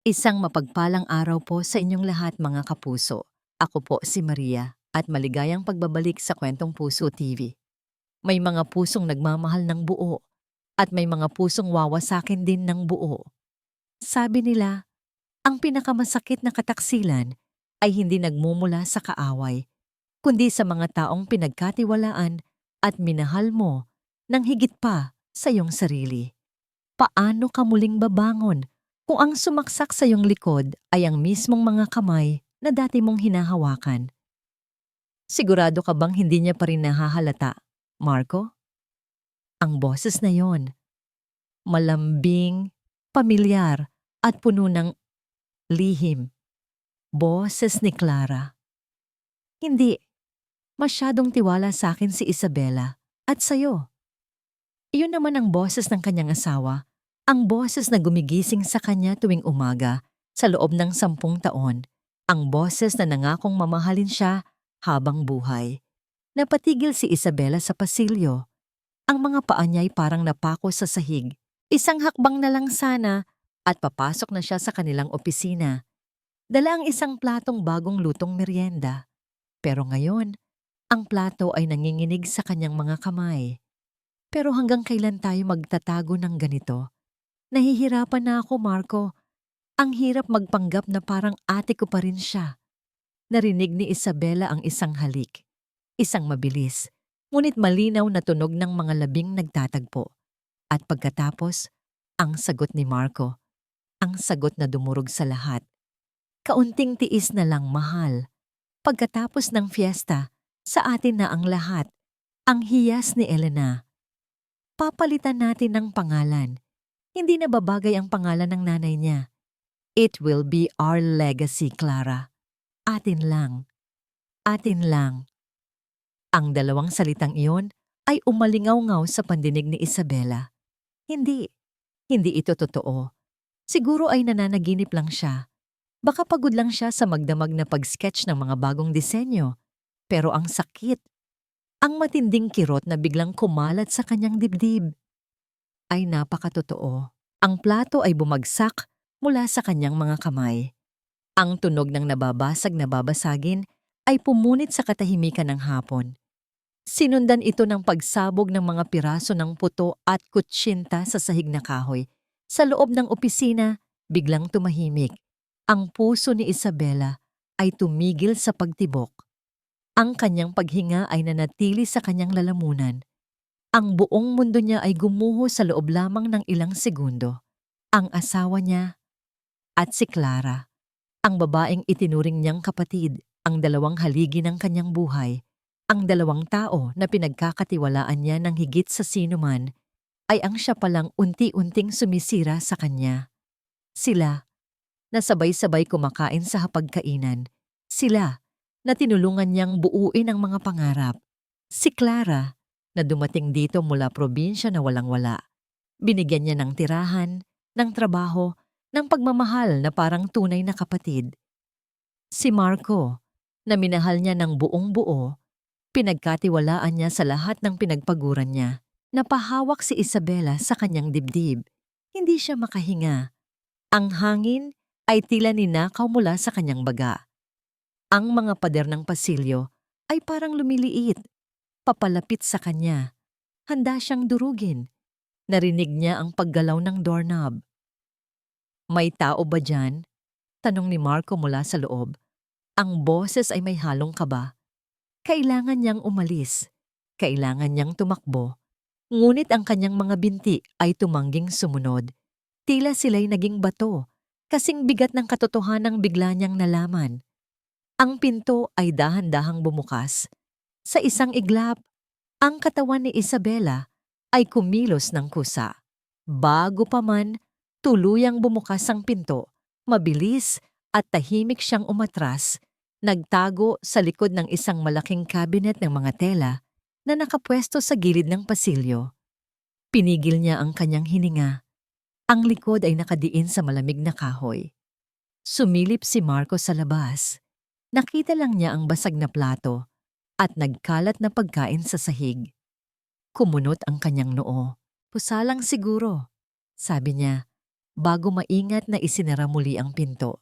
Isang mapagpalang araw po sa inyong lahat mga kapuso. Ako po si Maria at maligayang pagbabalik sa Kwentong Puso TV. May mga pusong nagmamahal ng buo at may mga pusong wawasakin din ng buo. Sabi nila, ang pinakamasakit na kataksilan ay hindi nagmumula sa kaaway, kundi sa mga taong pinagkatiwalaan at minahal mo ng higit pa sa iyong sarili. Paano ka muling babangon kung ang sumaksak sa iyong likod ay ang mismong mga kamay na dati mong hinahawakan? Sigurado ka bang hindi niya pa rin nahahalata, Marco? Ang boses na yon, malambing, pamilyar at puno ng lihim. Boses ni Clara. Hindi, masyadong tiwala sa akin si Isabela at sa'yo. Iyon naman ang boses ng kanyang asawa, ang boses na gumigising sa kanya tuwing umaga sa loob ng 10 taon, ang boses na nangakong mamahalin siya habang buhay. Napatigil si Isabela sa pasilyo. Ang mga paa niya ay parang napako sa sahig. Isang hakbang na lang sana at papasok na siya sa kanilang opisina. Dala ang isang platong bagong lutong merienda. Pero ngayon, ang plato ay nanginginig sa kanyang mga kamay. Pero hanggang kailan tayo magtatago ng ganito? Nahihirapan na ako, Marco. Ang hirap magpanggap na parang ate ko pa rin siya. Narinig ni Isabela ang isang halik. Isang mabilis, ngunit malinaw na tunog ng mga labing nagtatagpo. At pagkatapos, ang sagot ni Marco. Ang sagot na dumurog sa lahat. Kaunting tiis na lang, mahal. Pagkatapos ng fiesta, sa atin na ang lahat. Ang hiyas ni Elena. Papalitan natin ng pangalan. Hindi na babagay ang pangalan ng nanay niya. It will be our legacy, Clara. Atin lang. Atin lang. Ang dalawang salitang iyon ay umalingaw-ngaw sa pandinig ni Isabela. Hindi. Hindi ito totoo. Siguro ay nananaginip lang siya. Baka pagod lang siya sa magdamag na pag-sketch ng mga bagong disenyo. Pero ang sakit. Ang matinding kirot na biglang kumalat sa kanyang dibdib. Ay napakatotoo. Ang plato ay bumagsak mula sa kanyang mga kamay. Ang tunog ng nababasag na babasagin ay pumunit sa katahimikan ng hapon. Sinundan ito ng pagsabog ng mga piraso ng puto at kutsinta sa sahig na kahoy. Sa loob ng opisina, biglang tumahimik. Ang puso ni Isabela ay tumigil sa pagtibok. Ang kanyang paghinga ay nanatili sa kanyang lalamunan. Ang buong mundo niya ay gumuho sa loob lamang ng ilang segundo. Ang asawa niya at si Clara, ang babaeng itinuring niyang kapatid, ang dalawang haligi ng kanyang buhay, ang dalawang tao na pinagkakatiwalaan niya ng higit sa sinuman, ay ang siya palang unti-unting sumisira sa kanya. Sila, na sabay-sabay kumakain sa hapagkainan. Sila, na tinulungan niyang buuin ang mga pangarap. Si Clara, na dumating dito mula probinsya na walang-wala. Binigyan niya ng tirahan, ng trabaho, ng pagmamahal na parang tunay na kapatid. Si Marco, na minahal niya ng buong buo, pinagkatiwalaan niya sa lahat ng pinagpaguran niya. Napahawak si Isabela sa kanyang dibdib. Hindi siya makahinga. Ang hangin ay tila ninakaw mula sa kanyang baga. Ang mga pader ng pasilyo ay parang lumiliit, papalapit sa kanya. Handa siyang durugin. Narinig niya ang paggalaw ng doorknob. May tao ba dyan? Tanong ni Marco mula sa loob. Ang boses ay may halong kaba. Kailangan niyang umalis. Kailangan niyang tumakbo. Ngunit ang kanyang mga binti ay tumangging sumunod. Tila sila'y naging bato, kasing bigat ng katotohanang bigla niyang nalaman. Ang pinto ay dahan-dahang bumukas. Sa isang iglap, ang katawan ni Isabela ay kumilos ng kusa. Bago pa man, tuluyang bumukas ang pinto, mabilis at tahimik siyang umatras, nagtago sa likod ng isang malaking cabinet ng mga tela na nakapwesto sa gilid ng pasilyo. Pinigil niya ang kanyang hininga. Ang likod ay nakadiin sa malamig na kahoy. Sumilip si Marco sa labas. Nakita lang niya ang basag na plato at nagkalat na pagkain sa sahig. Kumunot ang kanyang noo. Pusalang siguro, sabi niya. bago maingat na isinara muli ang pinto.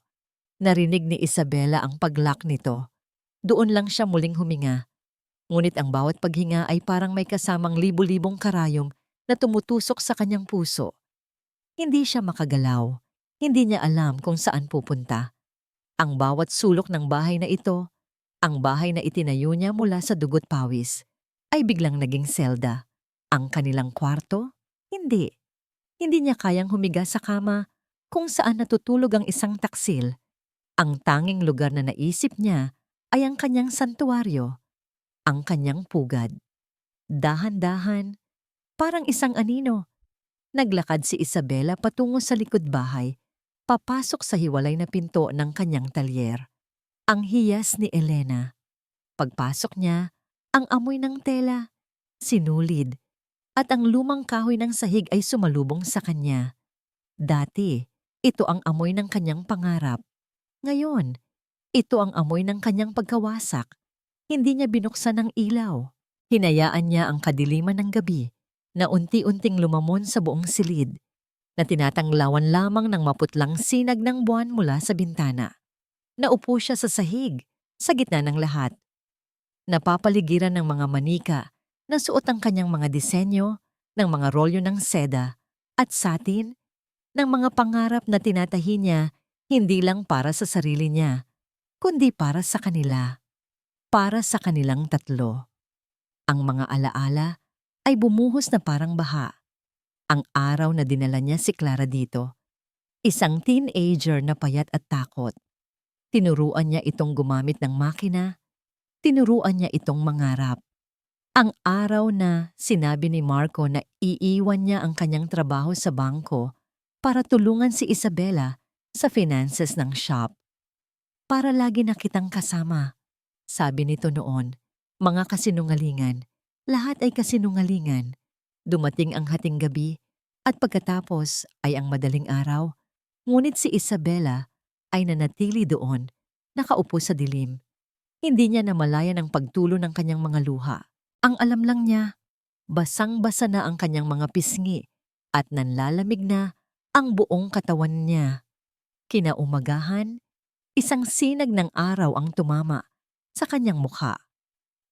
Narinig ni Isabela ang pag-lock nito. Doon lang siya muling huminga. Ngunit ang bawat paghinga ay parang may kasamang libu-libong karayom na tumutusok sa kanyang puso. Hindi siya makagalaw. Hindi niya alam kung saan pupunta. Ang bawat sulok ng bahay na ito, ang bahay na itinayo niya mula sa dugot pawis, ay biglang naging selda. Ang kanilang kwarto? Hindi. Hindi niya kayang humiga sa kama kung saan natutulog ang isang taksil. Ang tanging lugar na naisip niya ay ang kanyang santuaryo, ang kanyang pugad. Dahan-dahan, parang isang anino, naglakad si Isabela patungo sa likod bahay, papasok sa hiwalay na pinto ng kanyang talyer. Ang hiyas ni Elena. Pagpasok niya, ang amoy ng tela, sinulid, at ang lumang kahoy ng sahig ay sumalubong sa kanya. Dati, ito ang amoy ng kanyang pangarap. Ngayon, ito ang amoy ng kanyang pagkawasak. Hindi niya binuksan ang ilaw. Hinayaan niya ang kadiliman ng gabi na unti-unting lumamon sa buong silid, na tinatanglawan lamang ng maputlang sinag ng buwan mula sa bintana. Naupo siya sa sahig, sa gitna ng lahat. Napapaligiran ng mga manika na suot ang kanyang mga disenyo, ng mga rolyo ng seda at satin, ng mga pangarap na tinatahi niya hindi lang para sa sarili niya, kundi para sa kanila, para sa kanilang tatlo. Ang mga alaala ay bumuhos na parang baha. Ang araw na dinala niya si Clara dito, isang teenager na payat at takot. Tinuruan niya itong gumamit ng makina, tinuruan niya itong mangarap. Ang araw na sinabi ni Marco na iiwan niya ang kanyang trabaho sa bangko para tulungan si Isabela sa finances ng shop. Para lagi na kitang kasama, sabi nito noon. Mga kasinungalingan, lahat ay kasinungalingan. Dumating ang hating gabi at pagkatapos ay ang madaling araw, ngunit si Isabela ay nanatili doon, nakaupo sa dilim. Hindi niya namalayan ang pagtulo ng kanyang mga luha. Ang alam lang niya, basang-basa na ang kanyang mga pisngi at nanlalamig na ang buong katawan niya. Kinaumagahan, isang sinag ng araw ang tumama sa kanyang mukha.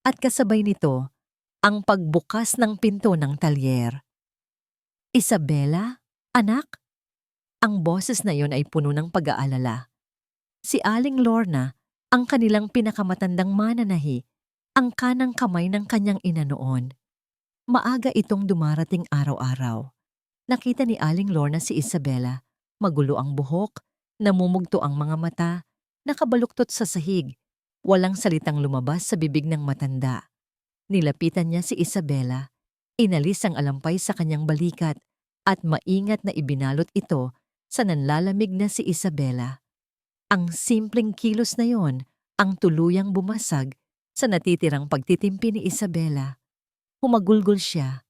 At kasabay nito, ang pagbukas ng pinto ng talyer. Isabela? Anak? Ang boses na yon ay puno ng pag-aalala. Si Aling Lorna, ang kanilang pinakamatandang mananahi, ang kanang kamay ng kanyang ina noon. Maaga itong dumarating araw-araw. Nakita ni Aling Lorna si Isabela, magulo ang buhok, namumugto ang mga mata, nakabaluktot sa sahig, walang salitang lumabas sa bibig ng matanda. Nilapitan niya si Isabela, inalis ang alampay sa kanyang balikat at maingat na ibinalot ito sa nanlalamig na si Isabela. Ang simpleng kilos na yon ang tuluyang bumasag sa natitirang pagtitimpi ni Isabela. Humagulgol siya,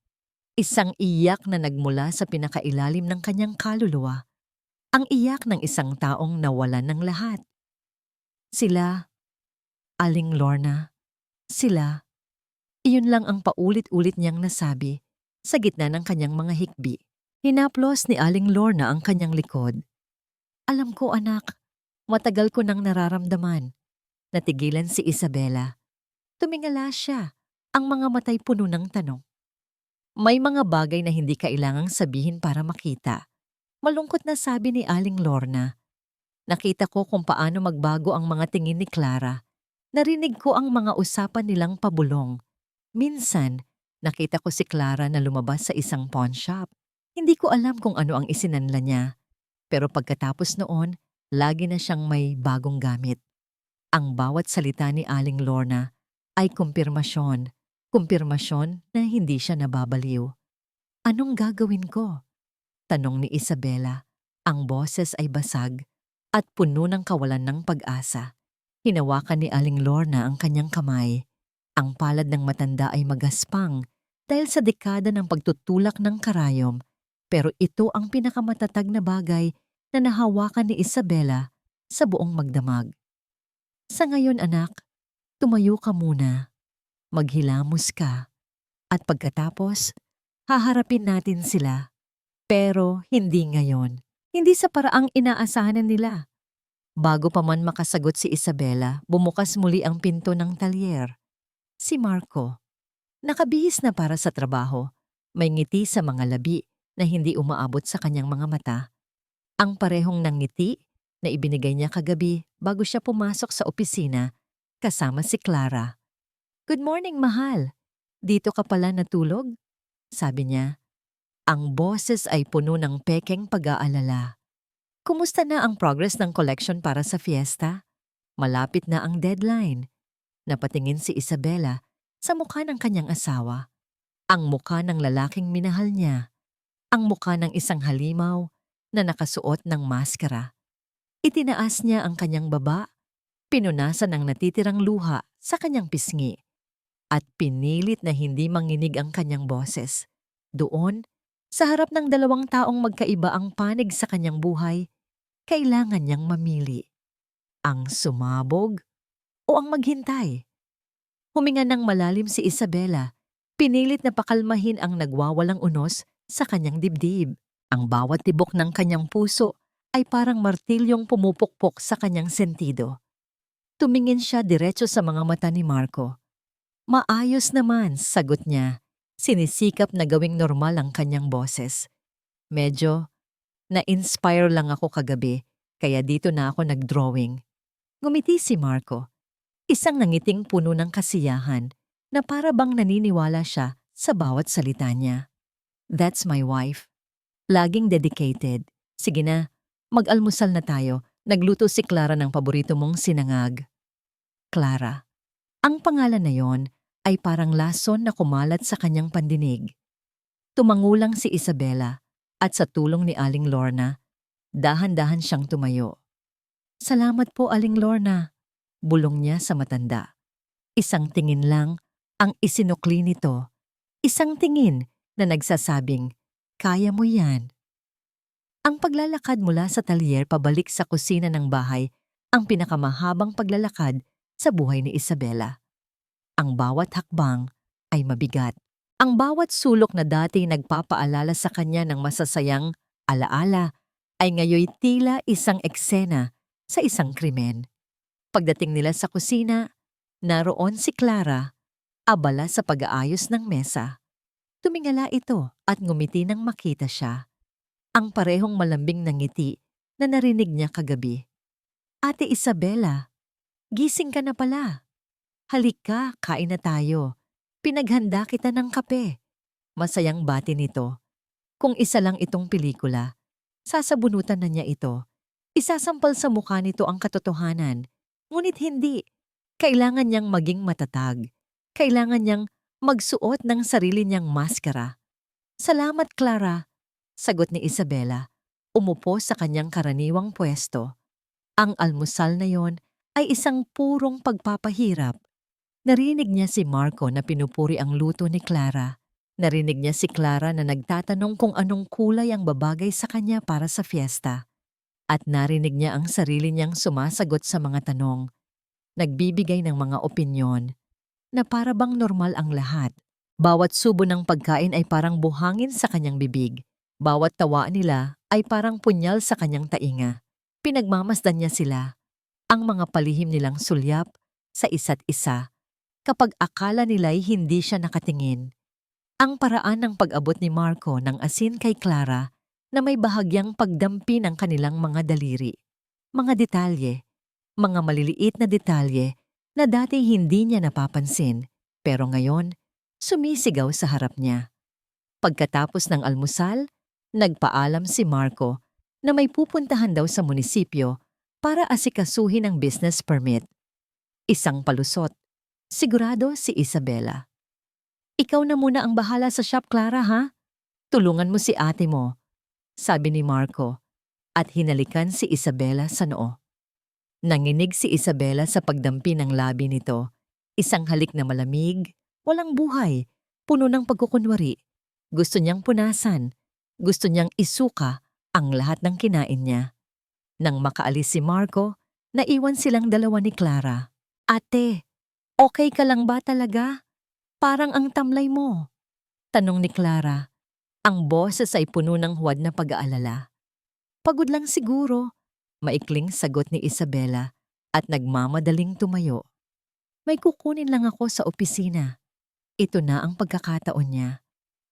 isang iyak na nagmula sa pinakailalim ng kanyang kaluluwa. Ang iyak ng isang taong nawalan ng lahat. Sila, Aling Lorna, sila. Iyon lang ang paulit-ulit niyang nasabi sa gitna ng kanyang mga hikbi. Hinaplos ni Aling Lorna ang kanyang likod. Alam ko, anak, matagal ko nang nararamdaman. Natigilan si Isabela. Tumingala siya, ang mga matay puno ng tanong. May mga bagay na hindi kailangang sabihin para makita. Malungkot na sabi ni Aling Lorna. Nakita ko kung paano magbago ang mga tingin ni Clara. Narinig ko ang mga usapan nilang pabulong. Minsan, nakita ko si Clara na lumabas sa isang pawn shop. Hindi ko alam kung ano ang isinanla niya. Pero pagkatapos noon, lagi na siyang may bagong gamit. Ang bawat salita ni Aling Lorna ay kumpirmasyon. Kumpirmasyon na hindi siya nababaliw. Anong gagawin ko? Tanong ni Isabela. Ang boses ay basag at puno ng kawalan ng pag-asa. Hinawakan ni Aling Lorna ang kanyang kamay. Ang palad ng matanda ay magaspang dahil sa dekada ng pagtutulak ng karayom, pero ito ang pinakamatatag na bagay na nahawakan ni Isabela sa buong magdamag. Sa ngayon, anak, tumayo ka muna. Maghilamos ka. At pagkatapos, haharapin natin sila. Pero hindi ngayon. hindi sa paraang inaasahan nila. Bago pa man makasagot si Isabela, bumukas muli ang pinto ng talyer. Si Marco, nakabihis na para sa trabaho, may ngiti sa mga labi na hindi umaabot sa kanyang mga mata. Ang parehong ng ngiti na ibinigay niya kagabi bago siya pumasok sa opisina kasama si Clara. "Good morning, mahal. Dito ka pala natulog?" sabi niya. Ang boses ay puno ng pekeng pag-aalala. "Kumusta na ang progress ng collection para sa fiesta? Malapit na ang deadline." Napatingin si Isabela sa mukha ng kanyang asawa. Ang mukha ng lalaking minahal niya. Ang mukha ng isang halimaw na nakasuot ng maskara. Itinaas niya ang kanyang baba, pinunasan ang natitirang luha sa kanyang pisngi, at pinilit na hindi manginig ang kanyang boses. Doon, sa harap ng dalawang taong magkaiba ang panig sa kanyang buhay, kailangan niyang mamili. Ang sumabog o ang maghintay? Huminga ng malalim si Isabela. Pinilit na pakalmahin ang nagwawalang unos sa kanyang dibdib. Ang bawat tibok ng kanyang puso ay parang martilyong pumupukpok sa kanyang sentido. Tumingin siya diretso sa mga mata ni Marco. "Maayos naman," sagot niya. Sinisikap na gawing normal ang kanyang boses. "Medyo na-inspire lang ako kagabi, kaya dito na ako nag-drawing." Ngumiti si Marco. Isang nangiting puno ng kasiyahan na para bang naniniwala siya sa bawat salita niya. "That's my wife. Laging dedicated. Sige na, mag-almusal na tayo. Nagluto si Clara ng paborito mong sinangag." Clara. Ang pangalan na yon ay parang lason na kumalat sa kanyang pandinig. Tumangulang si Isabela at sa tulong ni Aling Lorna, dahan-dahan siyang tumayo. "Salamat po, Aling Lorna," bulong niya sa matanda. Isang tingin lang ang isinukli nito. Isang tingin na nagsasabing, "Kaya mo yan." Ang paglalakad mula sa talyer pabalik sa kusina ng bahay ang pinakamahabang paglalakad sa buhay ni Isabela. Ang bawat hakbang ay mabigat. Ang bawat sulok na dati nagpapaalala sa kanya ng masasayang alaala ay ngayoy tila isang eksena sa isang krimen. Pagdating nila sa kusina, naroon si Clara, abala sa pag-aayos ng mesa. Tumingala ito at ngumiti nang makita siya. Ang parehong malambing na ngiti na narinig niya kagabi. "Ate Isabela, gising ka na pala. Halika, kain na tayo. Pinaghanda kita ng kape." Masayang bati nito. Kung isa lang itong pelikula, sasabunutan na niya ito. Isasampal sa mukha nito ang katotohanan. Ngunit hindi. Kailangan niyang maging matatag. Kailangan niyang magsuot ng sarili niyang maskara. "Salamat, Clara," sagot ni Isabela. Umupo sa kanyang karaniwang pwesto. Ang almusal na yon ay isang purong pagpapahirap. Narinig niya si Marco na pinupuri ang luto ni Clara. Narinig niya si Clara na nagtatanong kung anong kulay ang babagay sa kanya para sa fiesta. At narinig niya ang sarili niyang sumasagot sa mga tanong. Nagbibigay ng mga opinyon na para bang normal ang lahat. Bawat subo ng pagkain ay parang buhangin sa kanyang bibig. Bawat tawa nila ay parang punyal sa kanyang tainga. Pinagmamasdan niya sila, ang mga palihim nilang sulyap sa isa't isa. Kapag akala nila'y hindi siya nakatingin. Ang paraan ng pag-abot ni Marco ng asin kay Clara na may bahagyang pagdampi ng kanilang mga daliri. Mga detalye, mga maliliit na detalye na dati hindi niya napapansin, pero ngayon, sumisigaw sa harap niya. Pagkatapos ng almusal, nagpaalam si Marco na may pupuntahan daw sa munisipyo para asikasuhin ang business permit. Isang palusot. Sigurado si Isabela. "Ikaw na muna ang bahala sa shop, Clara, ha? Tulungan mo si ate mo," sabi ni Marco, at hinalikan si Isabela sa noo. Nanginig si Isabela sa pagdampi ng labi nito. Isang halik na malamig, walang buhay, puno ng pagkukunwari. Gusto niyang punasan. Gusto niyang isuka ang lahat ng kinain niya. Nang makaalis si Marco, naiwan silang dalawa ni Clara. "Ate, okay ka lang ba talaga? Parang ang tamlay mo," tanong ni Clara. Ang boses ay puno ng huwad na pag-aalala. Pagod lang siguro. Maikling sagot ni Isabela at nagmamadaling tumayo. May kukunin lang ako sa opisina. Ito na ang pagkakataon niya.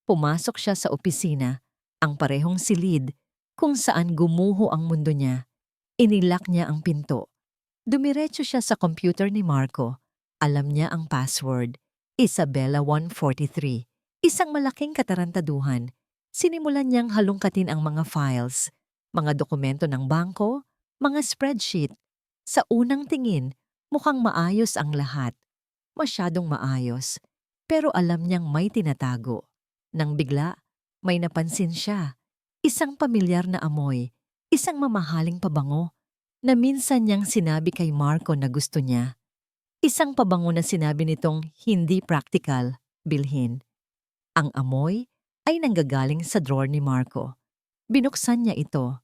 Pumasok siya sa opisina, ang parehong silid, kung saan gumuho ang mundo niya. Inilak niya ang pinto. Dumiretso siya sa computer ni Marco. Alam niya ang password. Isabela 143. Isang malaking katarantaduhan. Sinimulan niyang halungkatin ang mga files, mga dokumento ng bangko, mga spreadsheet. Sa unang tingin, mukhang maayos ang lahat. Masyadong maayos. Pero alam niyang may tinatago. Nang bigla, may napansin siya. Isang pamilyar na amoy. Isang mamahaling pabango na minsan niyang sinabi kay Marco na gusto niya. Isang pabango na sinabi nitong hindi practical, bilhin. Ang amoy ay nanggagaling sa drawer ni Marco. Binuksan niya ito.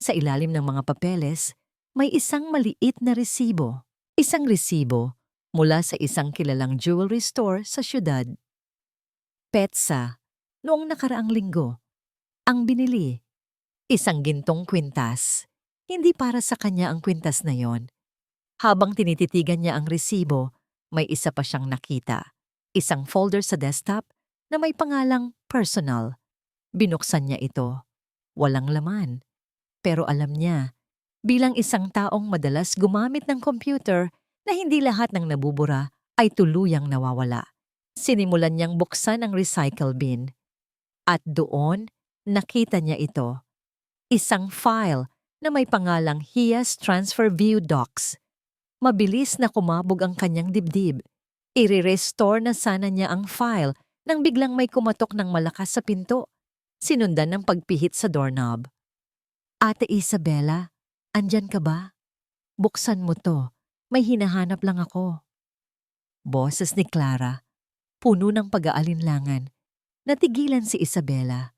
Sa ilalim ng mga papeles, may isang maliit na resibo. Isang resibo mula sa isang kilalang jewelry store sa syudad. Petsa, noong nakaraang linggo. Ang binili, isang gintong kwintas. Hindi para sa kanya ang kwintas na yon. Habang tinititigan niya ang resibo, may isa pa siyang nakita. Isang folder sa desktop na may pangalang personal. Binuksan niya ito. Walang laman. Pero alam niya, bilang isang taong madalas gumamit ng computer na hindi lahat ng nabubura ay tuluyang nawawala. Sinimulan niyang buksan ang recycle bin. At doon, nakita niya ito. Isang file na may pangalang HIAS Transfer View Docs. Mabilis na kumabog ang kanyang dibdib. I-restore na sana niya ang file nang biglang may kumatok ng malakas sa pinto. Sinundan ng pagpihit sa doorknob. Ate Isabela, andyan ka ba? Buksan mo to. May hinahanap lang ako. Boses ni Clara, puno ng pag-aalinlangan. Natigilan si Isabela.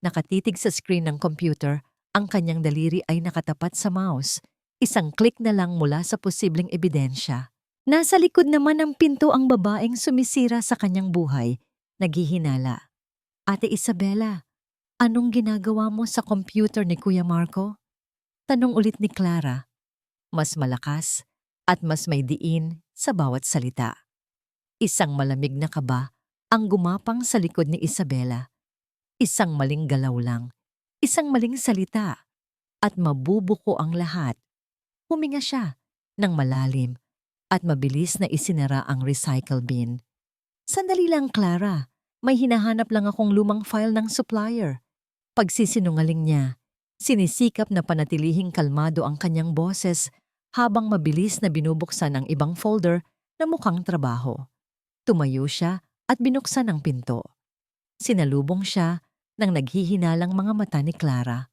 Nakatitig sa screen ng computer, ang kanyang daliri ay nakatapat sa mouse. Isang click na lang mula sa posibleng ebidensya. Nasa likod naman ng pinto ang babaeng sumisira sa kanyang buhay, naghihinala. Ate Isabela, anong ginagawa mo sa computer ni Kuya Marco? Tanong ulit ni Clara. Mas malakas at mas may diin sa bawat salita. Isang malamig na kaba ang gumapang sa likod ni Isabela. Isang maling galaw lang, isang maling salita, at mabubuko ang lahat. Huminga siya ng malalim at mabilis na isinara ang recycle bin. Sandali lang, Clara. May hinahanap lang akong lumang file ng supplier. Pagsisinungaling niya, sinisikap na panatilihing kalmado ang kanyang boses habang mabilis na binubuksan ang ibang folder na mukhang trabaho. Tumayo siya at binuksan ang pinto. Sinalubong siya ng naghihinalang mga mata ni Clara.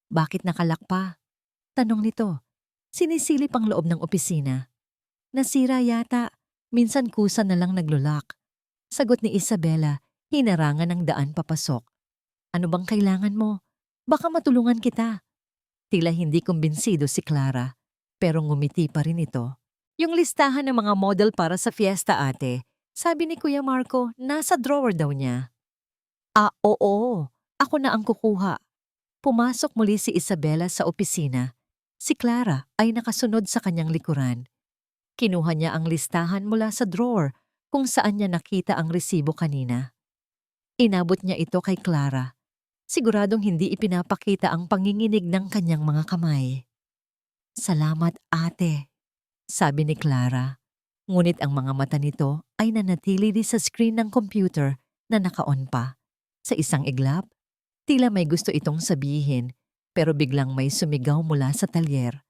Bakit nakalak pa? Tanong nito. Sinisilip ang loob ng opisina. Nasira yata. Minsan kusa na lang naglulak. Sagot ni Isabela, hinarangan ng daan papasok. Ano bang kailangan mo? Baka matulungan kita. Tila hindi kumbinsido si Clara, pero ngumiti pa rin ito. Yung listahan ng mga model para sa fiesta, ate. Sabi ni Kuya Marco, nasa drawer daw niya. Ah, oo. Ako na ang kukuha. Pumasok muli si Isabela sa opisina. Si Clara ay nakasunod sa kanyang likuran. Kinuha niya ang listahan mula sa drawer kung saan niya nakita ang resibo kanina. Inabot niya ito kay Clara. Siguradong hindi ipinapakita ang panginginig ng kanyang mga kamay. Salamat, ate, sabi ni Clara. Ngunit ang mga mata nito ay nanatili sa screen ng computer na naka-on pa. Sa isang iglap, tila may gusto itong sabihin, pero biglang may sumigaw mula sa talyer.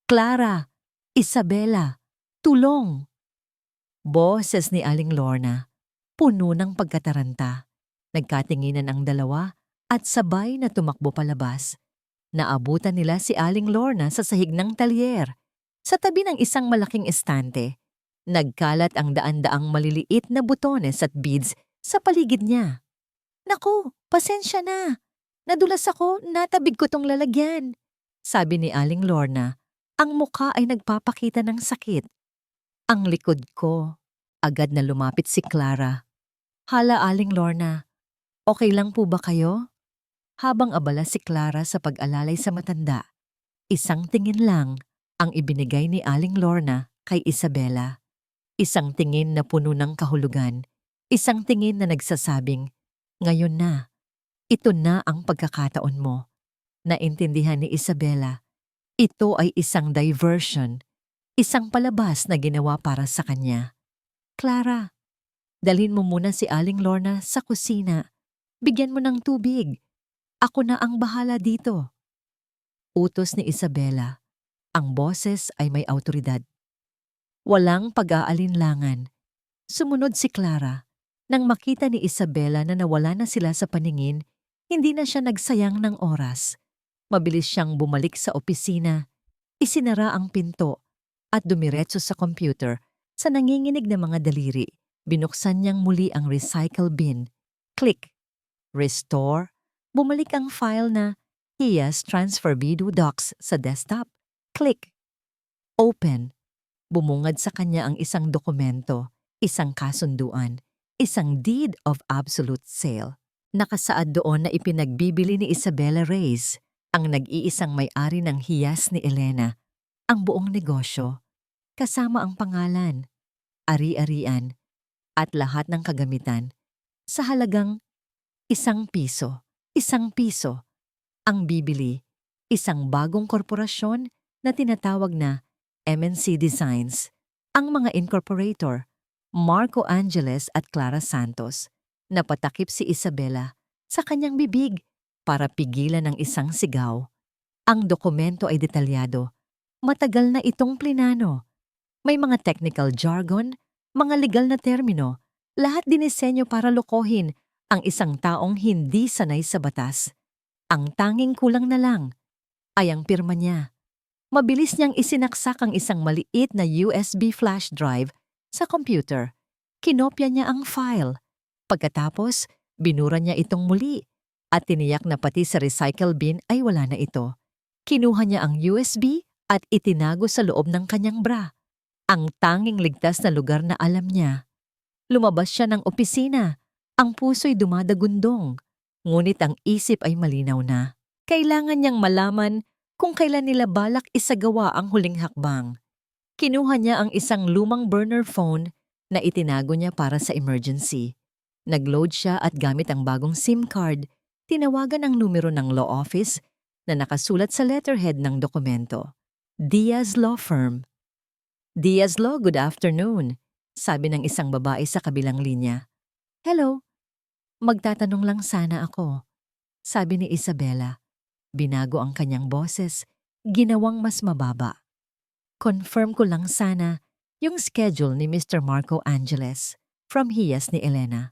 Clara! Isabela! Tulong! Boses ni Aling Lorna, puno ng pagkataranta. Nagkatinginan ang dalawa at sabay na tumakbo palabas. Naabutan nila si Aling Lorna sa sahig ng talyer, sa tabi ng isang malaking estante. Nagkalat ang daan-daang maliliit na butones at beads sa paligid niya. Naku, pasensya na. Nadulas ako, natabig ko tong lalagyan. Sabi ni Aling Lorna, ang mukha ay nagpapakita ng sakit. Ang likod ko. Agad na lumapit si Clara. Hala, Aling Lorna, okay lang po ba kayo? Habang abala si Clara sa pag-alalay sa matanda, isang tingin lang ang ibinigay ni Aling Lorna kay Isabela. Isang tingin na puno ng kahulugan. Isang tingin na nagsasabing, ngayon na, ito na ang pagkakataon mo. Naintindihan ni Isabela, ito ay isang diversion, isang palabas na ginawa para sa kanya. Clara, dalhin mo muna si Aling Lorna sa kusina. Bigyan mo ng tubig. Ako na ang bahala dito. Utos ni Isabela. Ang boses ay may awtoridad. Walang pag-aalinlangan. Sumunod si Clara. Nang makita ni Isabela na nawala na sila sa paningin, hindi na siya nagsayang ng oras. Mabilis siyang bumalik sa opisina, isinara ang pinto, at dumiretso sa computer. Sa nanginginig na mga daliri, binuksan niyang muli ang recycle bin. Click. Restore. Bumalik ang file na Hias Transfer Video Docs sa desktop. Click. Open. Bumungad sa kanya ang isang dokumento, isang kasunduan, isang deed of absolute sale. Nakasaad doon na ipinagbibili ni Isabela Reyes, ang nag-iisang may-ari ng hiyas ni Elena, ang buong negosyo, kasama ang pangalan, ari-arian, at lahat ng kagamitan, sa halagang ₱1. ₱1. Ang bibili, isang bagong korporasyon na tinatawag na MNC Designs. Ang mga incorporator, Marco Angeles at Clara Santos. Napatakip si Isabela sa kanyang bibig para pigilan ang isang sigaw. Ang dokumento ay detalyado. Matagal na itong plinano. May mga technical jargon, mga legal na termino, lahat dinisenyo para lokohin ang isang taong hindi sanay sa batas. Ang tanging kulang na lang ay ang pirma niya. Mabilis niyang isinaksak ang isang maliit na USB flash drive sa computer. Kinopya niya ang file. Pagkatapos, binura niya itong muli at tiniyak na pati sa recycle bin ay wala na ito. Kinuha niya ang USB at itinago sa loob ng kanyang bra. Ang tanging ligtas na lugar na alam niya. Lumabas siya ng opisina. Ang puso'y dumadagundong. Ngunit ang isip ay malinaw na. Kailangan niyang malaman kung kailan nila balak isagawa ang huling hakbang. Kinuha niya ang isang lumang burner phone na itinago niya para sa emergency. Nag-load siya at gamit ang bagong SIM card, tinawagan ang numero ng law office na nakasulat sa letterhead ng dokumento. Diaz Law Firm. Diaz Law, good afternoon, sabi ng isang babae sa kabilang linya. Hello. Magtatanong lang sana ako, sabi ni Isabela. Binago ang kanyang boses, ginawang mas mababa. Confirm ko lang sana yung schedule ni Mr. Marco Angeles from hiyas ni Elena.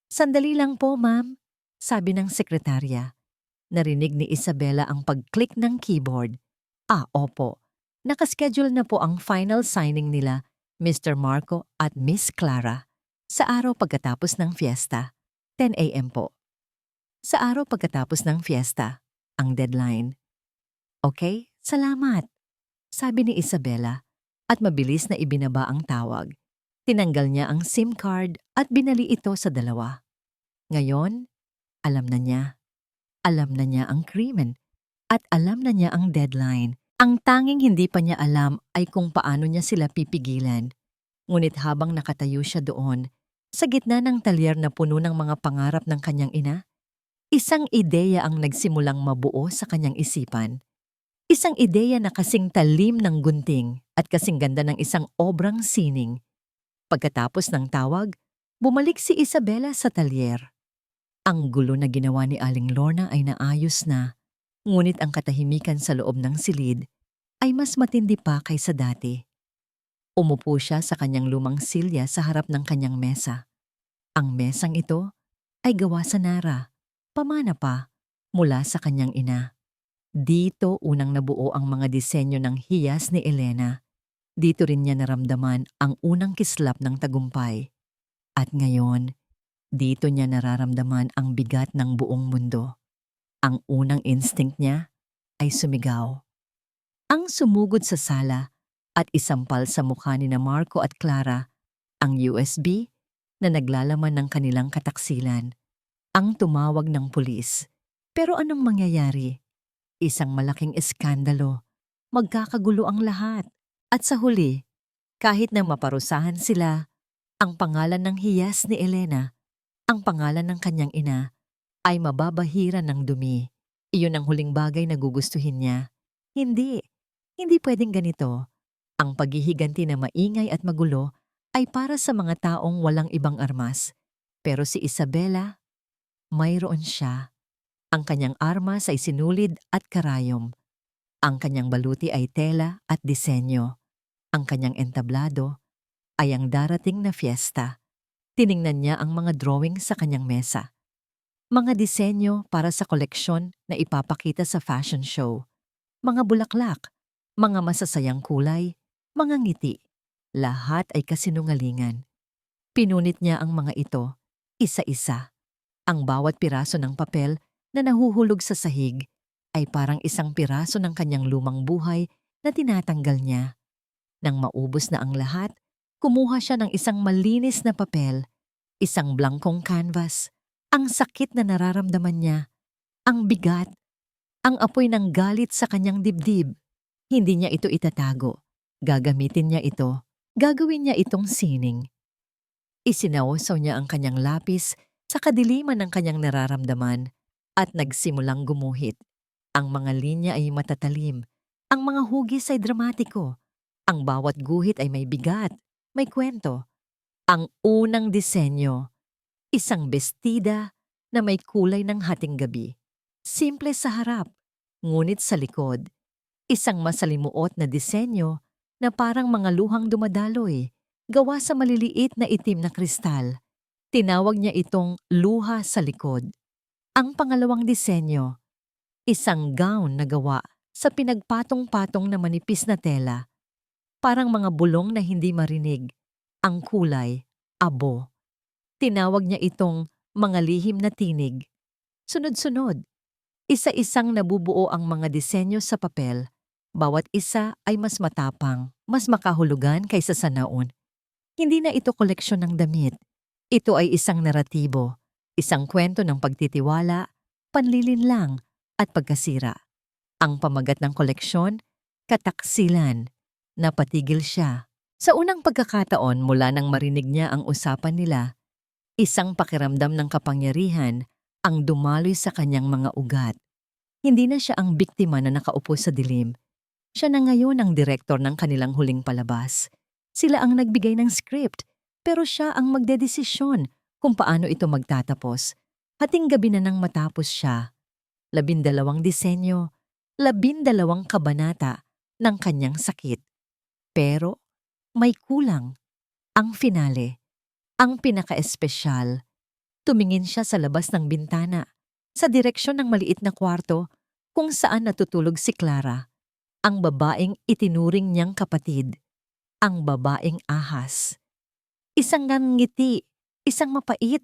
Sandali lang po, ma'am, sabi ng sekretarya. Narinig ni Isabela ang pag-click ng keyboard. Opo. Nakaschedule na po ang final signing nila, Mr. Marco at Miss Clara, sa araw pagkatapos ng fiesta. 10 a.m. po. Sa araw pagkatapos ng fiesta, ang deadline. Okay, salamat, sabi ni Isabela at mabilis na ibinaba ang tawag. Tinanggal niya ang SIM card at binali ito sa dalawa. Ngayon, alam na niya. Alam na niya ang krimen at alam na niya ang deadline. Ang tanging hindi pa niya alam ay kung paano niya sila pipigilan. Ngunit habang nakatayo siya doon, sa gitna ng talyer na puno ng mga pangarap ng kanyang ina, isang ideya ang nagsimulang mabuo sa kanyang isipan. Isang ideya na kasing talim ng gunting at kasing ganda ng isang obrang sining. Pagkatapos ng tawag, bumalik si Isabela sa talyer. Ang gulo na ginawa ni Aling Lorna ay naayos na, ngunit ang katahimikan sa loob ng silid ay mas matindi pa kaysa dati. Umupo siya sa kanyang lumang silya sa harap ng kanyang mesa. Ang mesang ito ay gawa sa Nara, pamana pa, mula sa kanyang ina. Dito unang nabuo ang mga disenyo ng hiyas ni Elena. Dito rin niya naramdaman ang unang kislap ng tagumpay. At ngayon, dito niya nararamdaman ang bigat ng buong mundo. Ang unang instinct niya ay sumigaw. Ang sumugod sa sala at isampal sa mukha ni na Marco at Clara ang USB na naglalaman ng kanilang kataksilan. Ang tumawag ng pulis. Pero anong mangyayari? Isang malaking eskandalo. Magkakagulo ang lahat. At sa huli, kahit na maparusahan sila, ang pangalan ng hiyas ni Elena, ang pangalan ng kanyang ina, ay mababahiran ng dumi. Iyon ang huling bagay na gugustuhin niya. Hindi. Hindi pwedeng ganito. Ang paghihiganti na maingay at magulo ay para sa mga taong walang ibang armas. Pero si Isabela, mayroon siya. Ang kanyang armas ay sinulid at karayom. Ang kanyang baluti ay tela at disenyo. Ang kanyang entablado ay ang darating na fiesta. Tiningnan niya ang mga drawing sa kanyang mesa. Mga disenyo para sa koleksyon na ipapakita sa fashion show. Mga bulaklak, mga masasayang kulay, mga ngiti. Lahat ay kasinungalingan. Pinunit niya ang mga ito, isa-isa. Ang bawat piraso ng papel na nahuhulog sa sahig ay parang isang piraso ng kanyang lumang buhay na tinatanggal niya. Nang maubos na ang lahat, kumuha siya ng isang malinis na papel, isang blankong canvas. Ang sakit na nararamdaman niya, ang bigat, ang apoy ng galit sa kanyang dibdib. Hindi niya ito itatago. Gagamitin niya ito. Gagawin niya itong sining. Isinausaw niya ang kanyang lapis sa kadiliman ng kanyang nararamdaman at nagsimulang gumuhit. Ang mga linya ay matatalim. Ang mga hugis ay dramatiko. Ang bawat guhit ay may bigat, may kwento. Ang unang disenyo, isang bestida na may kulay ng hating gabi. Simple sa harap, ngunit sa likod, isang masalimuot na disenyo na parang mga luhang dumadaloy, gawa sa maliliit na itim na kristal. Tinawag niya itong luha sa likod. Ang pangalawang disenyo, isang gown na gawa sa pinagpatong-patong na manipis na tela. Parang mga bulong na hindi marinig. Ang kulay, abo. Tinawag niya itong mga lihim na tinig. Sunod-sunod, isa-isang nabubuo ang mga disenyo sa papel. Bawat isa ay mas matapang, mas makahulugan kaysa sa naon. Hindi na ito koleksyon ng damit. Ito ay isang naratibo, isang kwento ng pagtitiwala, panlilinlang, at pagkasira. Ang pamagat ng koleksyon, kataksilan. Napatigil siya. Sa unang pagkakataon mula nang marinig niya ang usapan nila, isang pakiramdam ng kapangyarihan ang dumaloy sa kanyang mga ugat. Hindi na siya ang biktima na nakaupo sa dilim. Siya na ngayon ang direktor ng kanilang huling palabas. Sila ang nagbigay ng script, pero siya ang magdedesisyon kung paano ito magtatapos. Hating gabi na nang matapos siya. 12 disenyo, 12 kabanata ng kanyang sakit. Pero may kulang. Ang finale, ang pinaka-espesyal. Tumingin siya sa labas ng bintana, sa direksyon ng maliit na kwarto kung saan natutulog si Clara, ang babaeng itinuring niyang kapatid, ang babaeng ahas. Isang ngiti, isang mapait,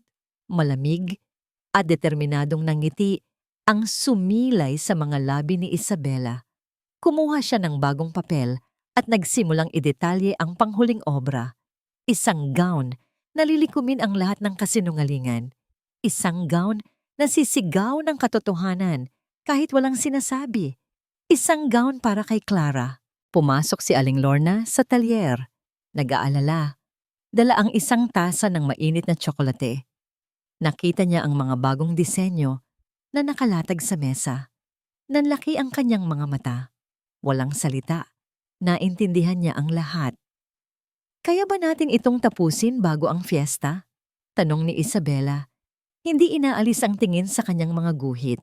malamig, at determinadong nangiti ang sumilay sa mga labi ni Isabela. Kumuha siya ng bagong papel at nagsimulang idetalye ang panghuling obra. Isang gown na lilikumin ang lahat ng kasinungalingan. Isang gown na sisigaw ng katotohanan kahit walang sinasabi. Isang gown para kay Clara. Pumasok si Aling Lorna sa talyer. Nag-aalala. Dala ang isang tasa ng mainit na tsokolate. Nakita niya ang mga bagong disenyo na nakalatag sa mesa. Nanlaki ang kanyang mga mata. Walang salita. Naintindihan niya ang lahat. Kaya ba natin itong tapusin bago ang fiesta? Tanong ni Isabela. Hindi inaalis ang tingin sa kanyang mga guhit.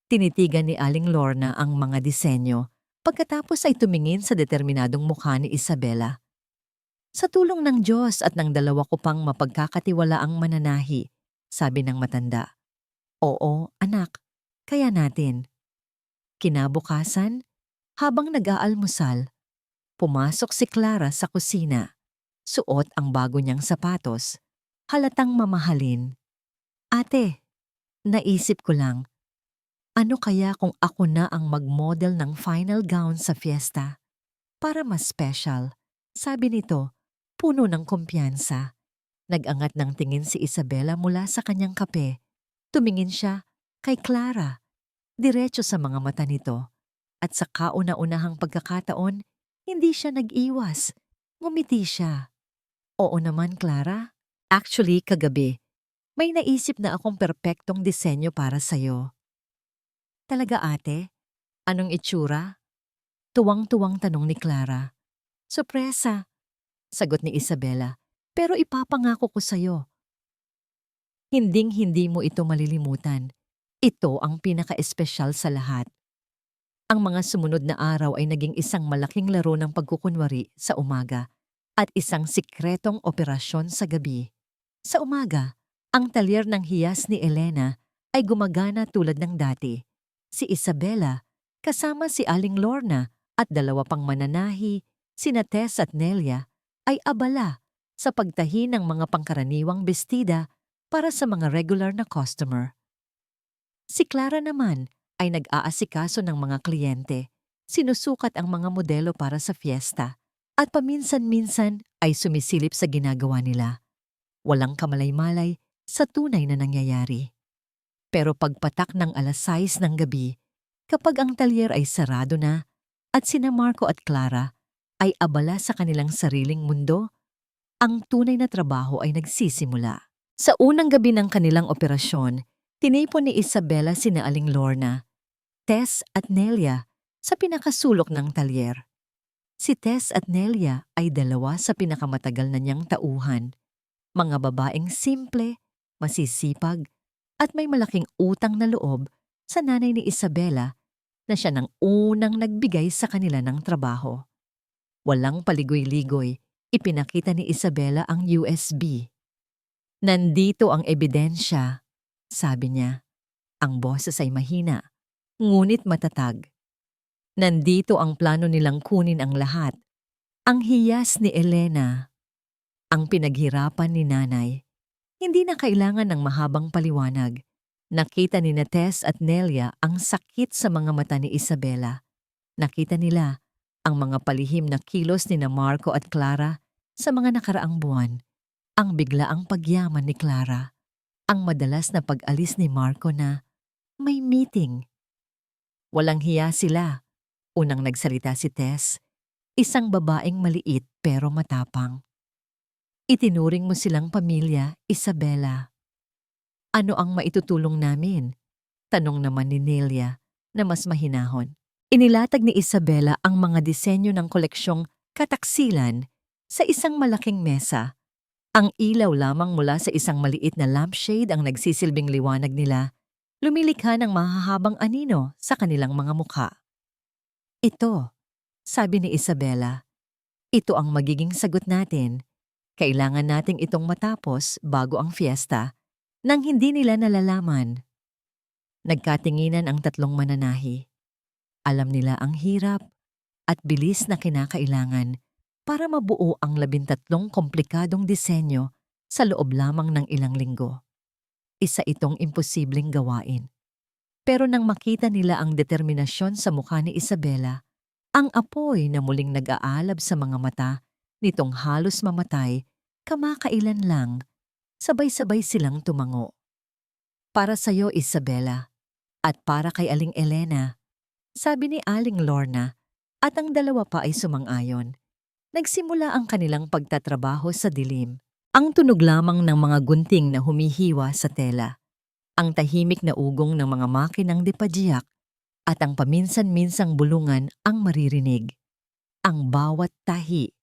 Tinitigan ni Aling Lorna ang mga disenyo. Pagkatapos ay tumingin sa determinadong mukha ni Isabela. Sa tulong ng Diyos at ng dalawa ko pang mapagkakatiwalaang mananahi, sabi ng matanda. Oo, anak, kaya natin. Kinabukasan, habang nag-aalmusal, pumasok si Clara sa kusina. Suot ang bago niyang sapatos. Halatang mamahalin. Ate, naisip ko lang, ano kaya kung ako na ang mag-model ng final gown sa fiesta? Para mas special, sabi nito, puno ng kumpiyansa. Nag-angat ng tingin si Isabela mula sa kanyang kape. Tumingin siya kay Clara. Diretso sa mga mata nito at sa kauna-unahang pagkakataon, hindi siya nag-iwas. Ngumiti siya. Oo naman, Clara. Actually, kagabi, may naisip na akong perpektong disenyo para sa'yo. Talaga ate? Anong itsura? Tuwang-tuwang tanong ni Clara. Sorpresa, sagot ni Isabela. Pero ipapangako ko sa'yo. Hinding-hindi mo ito malilimutan. Ito ang pinaka-espesyal sa lahat. Ang mga sumunod na araw ay naging isang malaking laro ng pagkukunwari sa umaga at isang sikretong operasyon sa gabi. Sa umaga, ang talyer ng hiyas ni Elena ay gumagana tulad ng dati. Si Isabela, kasama si Aling Lorna at dalawa pang mananahi, sina Tess at Nelia, ay abala sa pagtahi ng mga pangkaraniwang bestida para sa mga regular na customer. Si Clara naman ay nag-aasikaso ng mga kliyente, sinusukat ang mga modelo para sa fiesta, at paminsan-minsan ay sumisilip sa ginagawa nila. Walang kamalay-malay sa tunay na nangyayari. Pero pagpatak ng 6:00 ng gabi, kapag ang talyer ay sarado na at sina Marco at Clara ay abala sa kanilang sariling mundo, ang tunay na trabaho ay nagsisimula. Sa unang gabi ng kanilang operasyon, tinipon ni Isabela sina Aling Lorna, Tess at Nelia sa pinakasulok ng talyer. Si Tess at Nelia ay dalawa sa pinakamatagal na niyang tauhan. Mga babaeng simple, masisipag, at may malaking utang na loob sa nanay ni Isabela na siya nang unang nagbigay sa kanila ng trabaho. Walang paligoy-ligoy, ipinakita ni Isabela ang USB. Nandito ang ebidensya, sabi niya. Ang boses ay mahina, ngunit matatag. Nandito ang plano nilang kunin ang lahat. Ang hiyas ni Elena, ang pinaghirapan ni nanay. Hindi na kailangan ng mahabang paliwanag. Nakita ni Tess at Nelia ang sakit sa mga mata ni Isabela. Nakita nila ang mga palihim na kilos ni Marco at Clara sa mga nakaraang buwan. Ang biglaang pagyaman ni Clara. Ang madalas na pag-alis ni Marco na may meeting. Walang hiya sila. Unang nagsalita si Tess, isang babaeng maliit pero matapang. Itinuring mo silang pamilya, Isabela. Ano ang maitutulong namin? Tanong naman ni Nelia na mas mahinahon. Inilatag ni Isabela ang mga disenyo ng koleksyong kataksilan sa isang malaking mesa. Ang ilaw lamang mula sa isang maliit na lampshade ang nagsisilbing liwanag nila, lumilikha ng mahahabang anino sa kanilang mga mukha. Ito, sabi ni Isabela, ito ang magiging sagot natin. Kailangan nating itong matapos bago ang fiesta nang hindi nila nalalaman. Nagkatinginan ang tatlong mananahi. Alam nila ang hirap at bilis na kinakailangan para mabuo ang 13 komplikadong disenyo sa loob lamang ng ilang linggo. Isa itong imposibleng gawain. Pero nang makita nila ang determinasyon sa mukha ni Isabela, ang apoy na muling nag-aalab sa mga mata nitong halos mamatay, kamakailan lang, sabay-sabay silang tumango. Para sa'yo, Isabela, at para kay Aling Elena, sabi ni Aling Lorna, at ang dalawa pa ay sumang-ayon. Nagsimula ang kanilang pagtatrabaho sa dilim. Ang tunog lamang ng mga gunting na humihiwa sa tela. Ang tahimik na ugong ng mga makinang depadjiak at ang paminsan-minsang bulungan ang maririnig. Ang bawat tahi,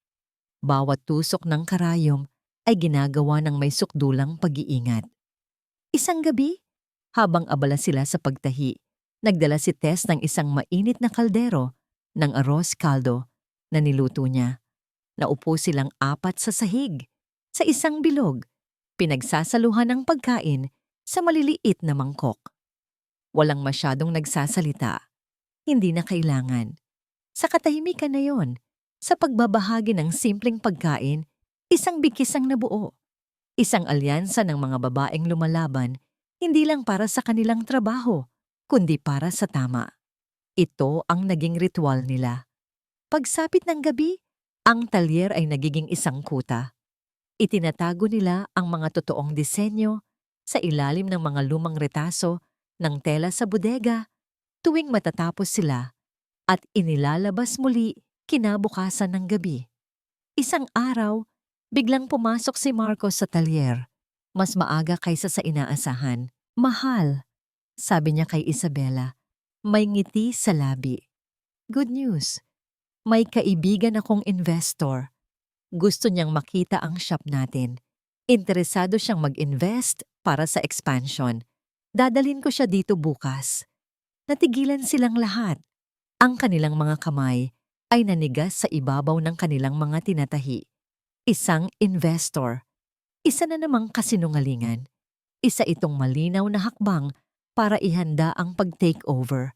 bawat tusok ng karayom ay ginagawa ng may sukdulang pag-iingat. Isang gabi, habang abala sila sa pagtahi, nagdala si Tess ng isang mainit na kaldero ng arroz caldo na niluto niya. Naupo silang 4 sa sahig, sa isang bilog, pinagsasaluhan ng pagkain sa maliliit na mangkok. Walang masyadong nagsasalita, hindi na kailangan. Sa katahimikan na yon, sa pagbabahagi ng simpleng pagkain, isang bikisang nabuo. Isang alyansa ng mga babaeng lumalaban, hindi lang para sa kanilang trabaho, kundi para sa tama. Ito ang naging ritual nila. Pagsapit ng gabi, ang talyer ay nagiging isang kuta. Itinatago nila ang mga totoong disenyo sa ilalim ng mga lumang retaso ng tela sa bodega tuwing matatapos sila at inilalabas muli kinabukasan ng gabi. Isang araw, biglang pumasok si Marco sa talyer. Mas maaga kaysa sa inaasahan. Mahal, sabi niya kay Isabela. May ngiti sa labi. Good news. May kaibigan akong investor. Gusto niyang makita ang shop natin. Interesado siyang mag-invest para sa expansion. Dadalhin ko siya dito bukas. Natigilan silang lahat. Ang kanilang mga kamay ay nanigas sa ibabaw ng kanilang mga tinatahi. Isang investor. Isa na namang kasinungalingan. Isa itong malinaw na hakbang para ihanda ang pag-takeover.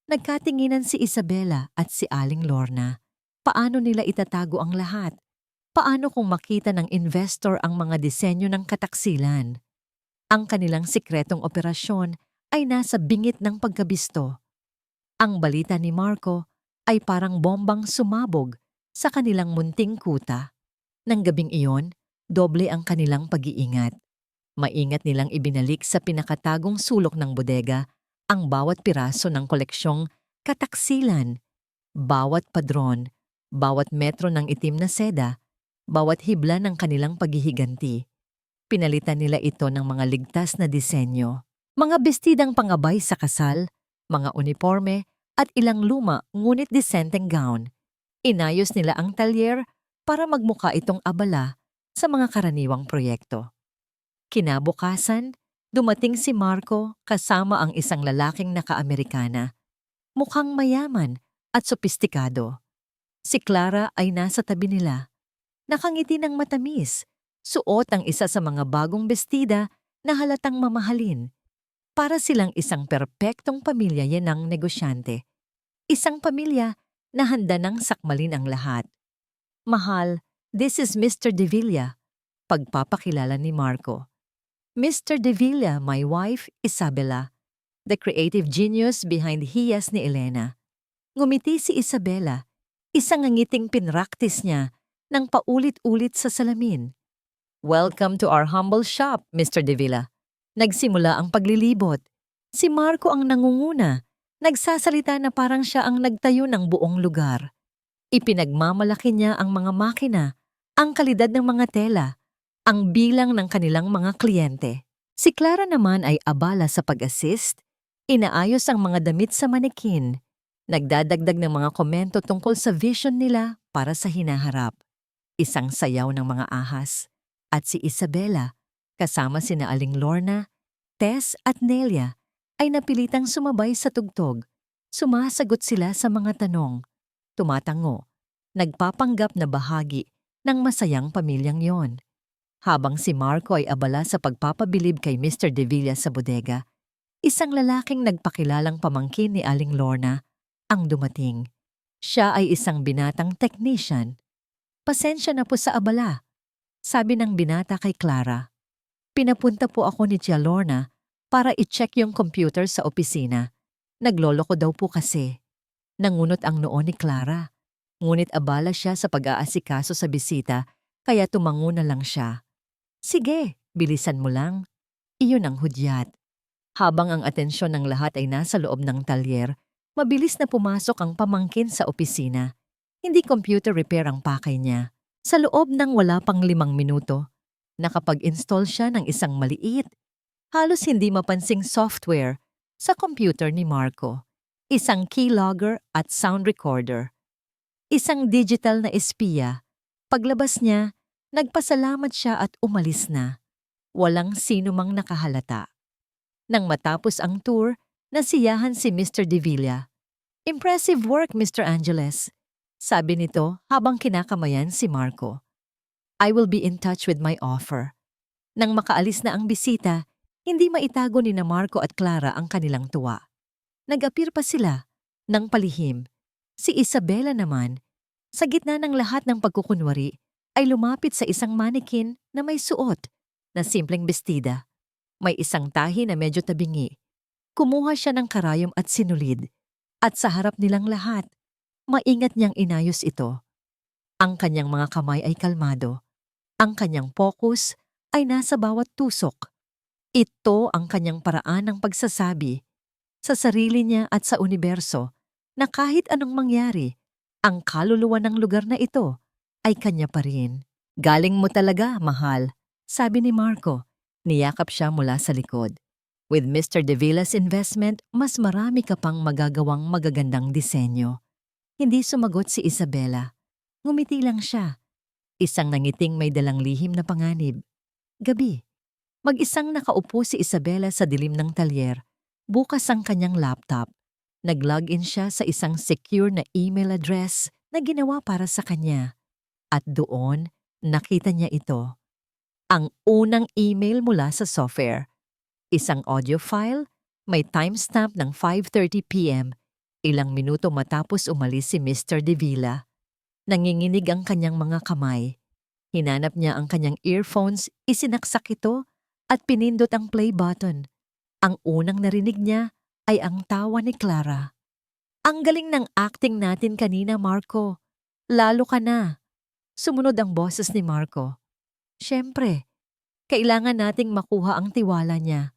Nagkatinginan si Isabela at si Aling Lorna. Paano nila itatago ang lahat? Paano kung makita ng investor ang mga disenyo ng kataksilan? Ang kanilang sikretong operasyon ay nasa bingit ng pagkabisto. Ang balita ni Marco ay parang bombang sumabog sa kanilang munting kuta. Nang gabing iyon, doble ang kanilang pag-iingat. Maingat nilang ibinalik sa pinakatagong sulok ng bodega ang bawat piraso ng koleksyong kataksilan, bawat padron, bawat metro ng itim na seda, bawat hibla ng kanilang paghihiganti. Pinalitan nila ito ng mga ligtas na disenyo. Mga bestidang pangabay sa kasal, mga uniforme, at ilang luma ngunit disenteng gown. Inayos nila ang talyer para magmukha itong abala sa mga karaniwang proyekto. Kinabukasan, dumating si Marco kasama ang isang lalaking naka-Amerikana. Mukhang mayaman at sopistikado. Si Clara ay nasa tabi nila. Nakangiti ng matamis, suot ang isa sa mga bagong bestida na halatang mamahalin. Para silang isang perpektong pamilya yan ng negosyante. Isang pamilya na handa ng sakmalin ang lahat. Mahal, this is Mr. De Villa, pagpapakilala ni Marco. Mr. De Villa, my wife, Isabela, the creative genius behind hiyas ni Elena. Ngumiti si Isabela, isang ngiting pinraktis niya nang paulit-ulit sa salamin. Welcome to our humble shop, Mr. De Villa. Nagsimula ang paglilibot. Si Marco ang nangunguna, nagsasalita na parang siya ang nagtayo ng buong lugar. Ipinagmamalaki niya ang mga makina, ang kalidad ng mga tela, ang bilang ng kanilang mga kliyente. Si Clara naman ay abala sa pag-assist, inaayos ang mga damit sa manekin, nagdadagdag ng mga komento tungkol sa vision nila para sa hinaharap. Isang sayaw ng mga ahas. At si Isabela, kasama sina Aling Lorna, Tess at Nelia, ay napilitang sumabay sa tugtog. Sumasagot sila sa mga tanong. Tumatango, nagpapanggap na bahagi ng masayang pamilyang yon. Habang si Marco ay abala sa pagpapabilib kay Mr. De Villa sa bodega, isang lalaking nagpakilalang pamangkin ni Aling Lorna ang dumating. Siya ay isang binatang technician. Pasensya na po sa abala, sabi ng binata kay Clara. Pinapunta po ako ni Tia Lorna para i-check yung computer sa opisina. Nagloloko daw po kasi. Nangunot ang noo ni Clara. Ngunit abala siya sa pag-aasikaso sa bisita kaya tumango na lang siya. Sige, bilisan mo lang. Iyon ang hudyat. Habang ang atensyon ng lahat ay nasa loob ng talyer, mabilis na pumasok ang pamangkin sa opisina. Hindi computer repair ang pakay niya. Sa loob ng wala pang 5 minuto, nakapag-install siya ng isang maliit, halos hindi mapansing software sa computer ni Marco. Isang keylogger at sound recorder. Isang digital na espiya. Paglabas niya, nagpasalamat siya at umalis na. Walang sino mang nakahalata. Nang matapos ang tour, nasiyahan si Mr. De Villa. Impressive work, Mr. Angeles, sabi nito habang kinakamayan si Marco. I will be in touch with my offer. Nang makaalis na ang bisita, hindi maitago ni na Marco at Clara ang kanilang tuwa. Nag-appear pa sila ng palihim. Si Isabela naman, sa gitna ng lahat ng pagkukunwari, ay lumapit sa isang mannequin na may suot na simpleng bestida. May isang tahi na medyo tabingi. Kumuha siya ng karayom at sinulid. At sa harap nilang lahat, maingat niyang inayos ito. Ang kanyang mga kamay ay kalmado. Ang kanyang focus ay nasa bawat tusok. Ito ang kanyang paraan ng pagsasabi. sa sarili niya at sa universo na kahit anong mangyari, ang kaluluwa ng lugar na ito ay kanya pa rin. Galing mo talaga, mahal, sabi ni Marco. Niyakap siya mula sa likod. With Mr. De Villa's investment, mas marami ka pang magagawang magagandang disenyo. Hindi sumagot si Isabela. Ngumiti lang siya. Isang nangiting may dalang lihim na panganib. Gabi. Mag-isang nakaupo si Isabela sa dilim ng talyer. Bukas ang kanyang laptop. Nag-login siya sa isang secure na email address na ginawa para sa kanya. At doon, nakita niya ito. Ang unang email mula sa software. Isang audio file, may timestamp ng 5:30 p.m. Ilang minuto matapos umalis si Mr. De Villa. Nanginginig ang kanyang mga kamay. Hinanap niya ang kanyang earphones, isinaksak ito at pinindot ang play button. Ang unang narinig niya ay ang tawa ni Clara. Ang galing ng acting natin kanina, Marco. Lalo ka na. Sumunod ang boses ni Marco. Siyempre, kailangan nating makuha ang tiwala niya.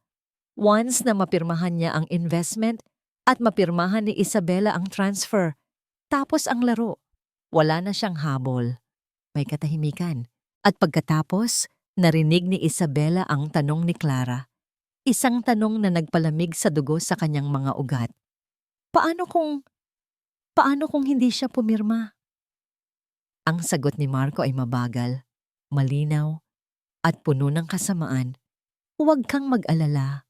Once na mapirmahan niya ang investment at mapirmahan ni Isabela ang transfer, tapos ang laro. Wala na siyang habol. May katahimikan. At pagkatapos, narinig ni Isabela ang tanong ni Clara. Isang tanong na nagpalamig sa dugo sa kanyang mga ugat. Paano kung hindi siya pumirma? Ang sagot ni Marco ay mabagal, malinaw, at puno ng kasamaan. Huwag kang mag-alala.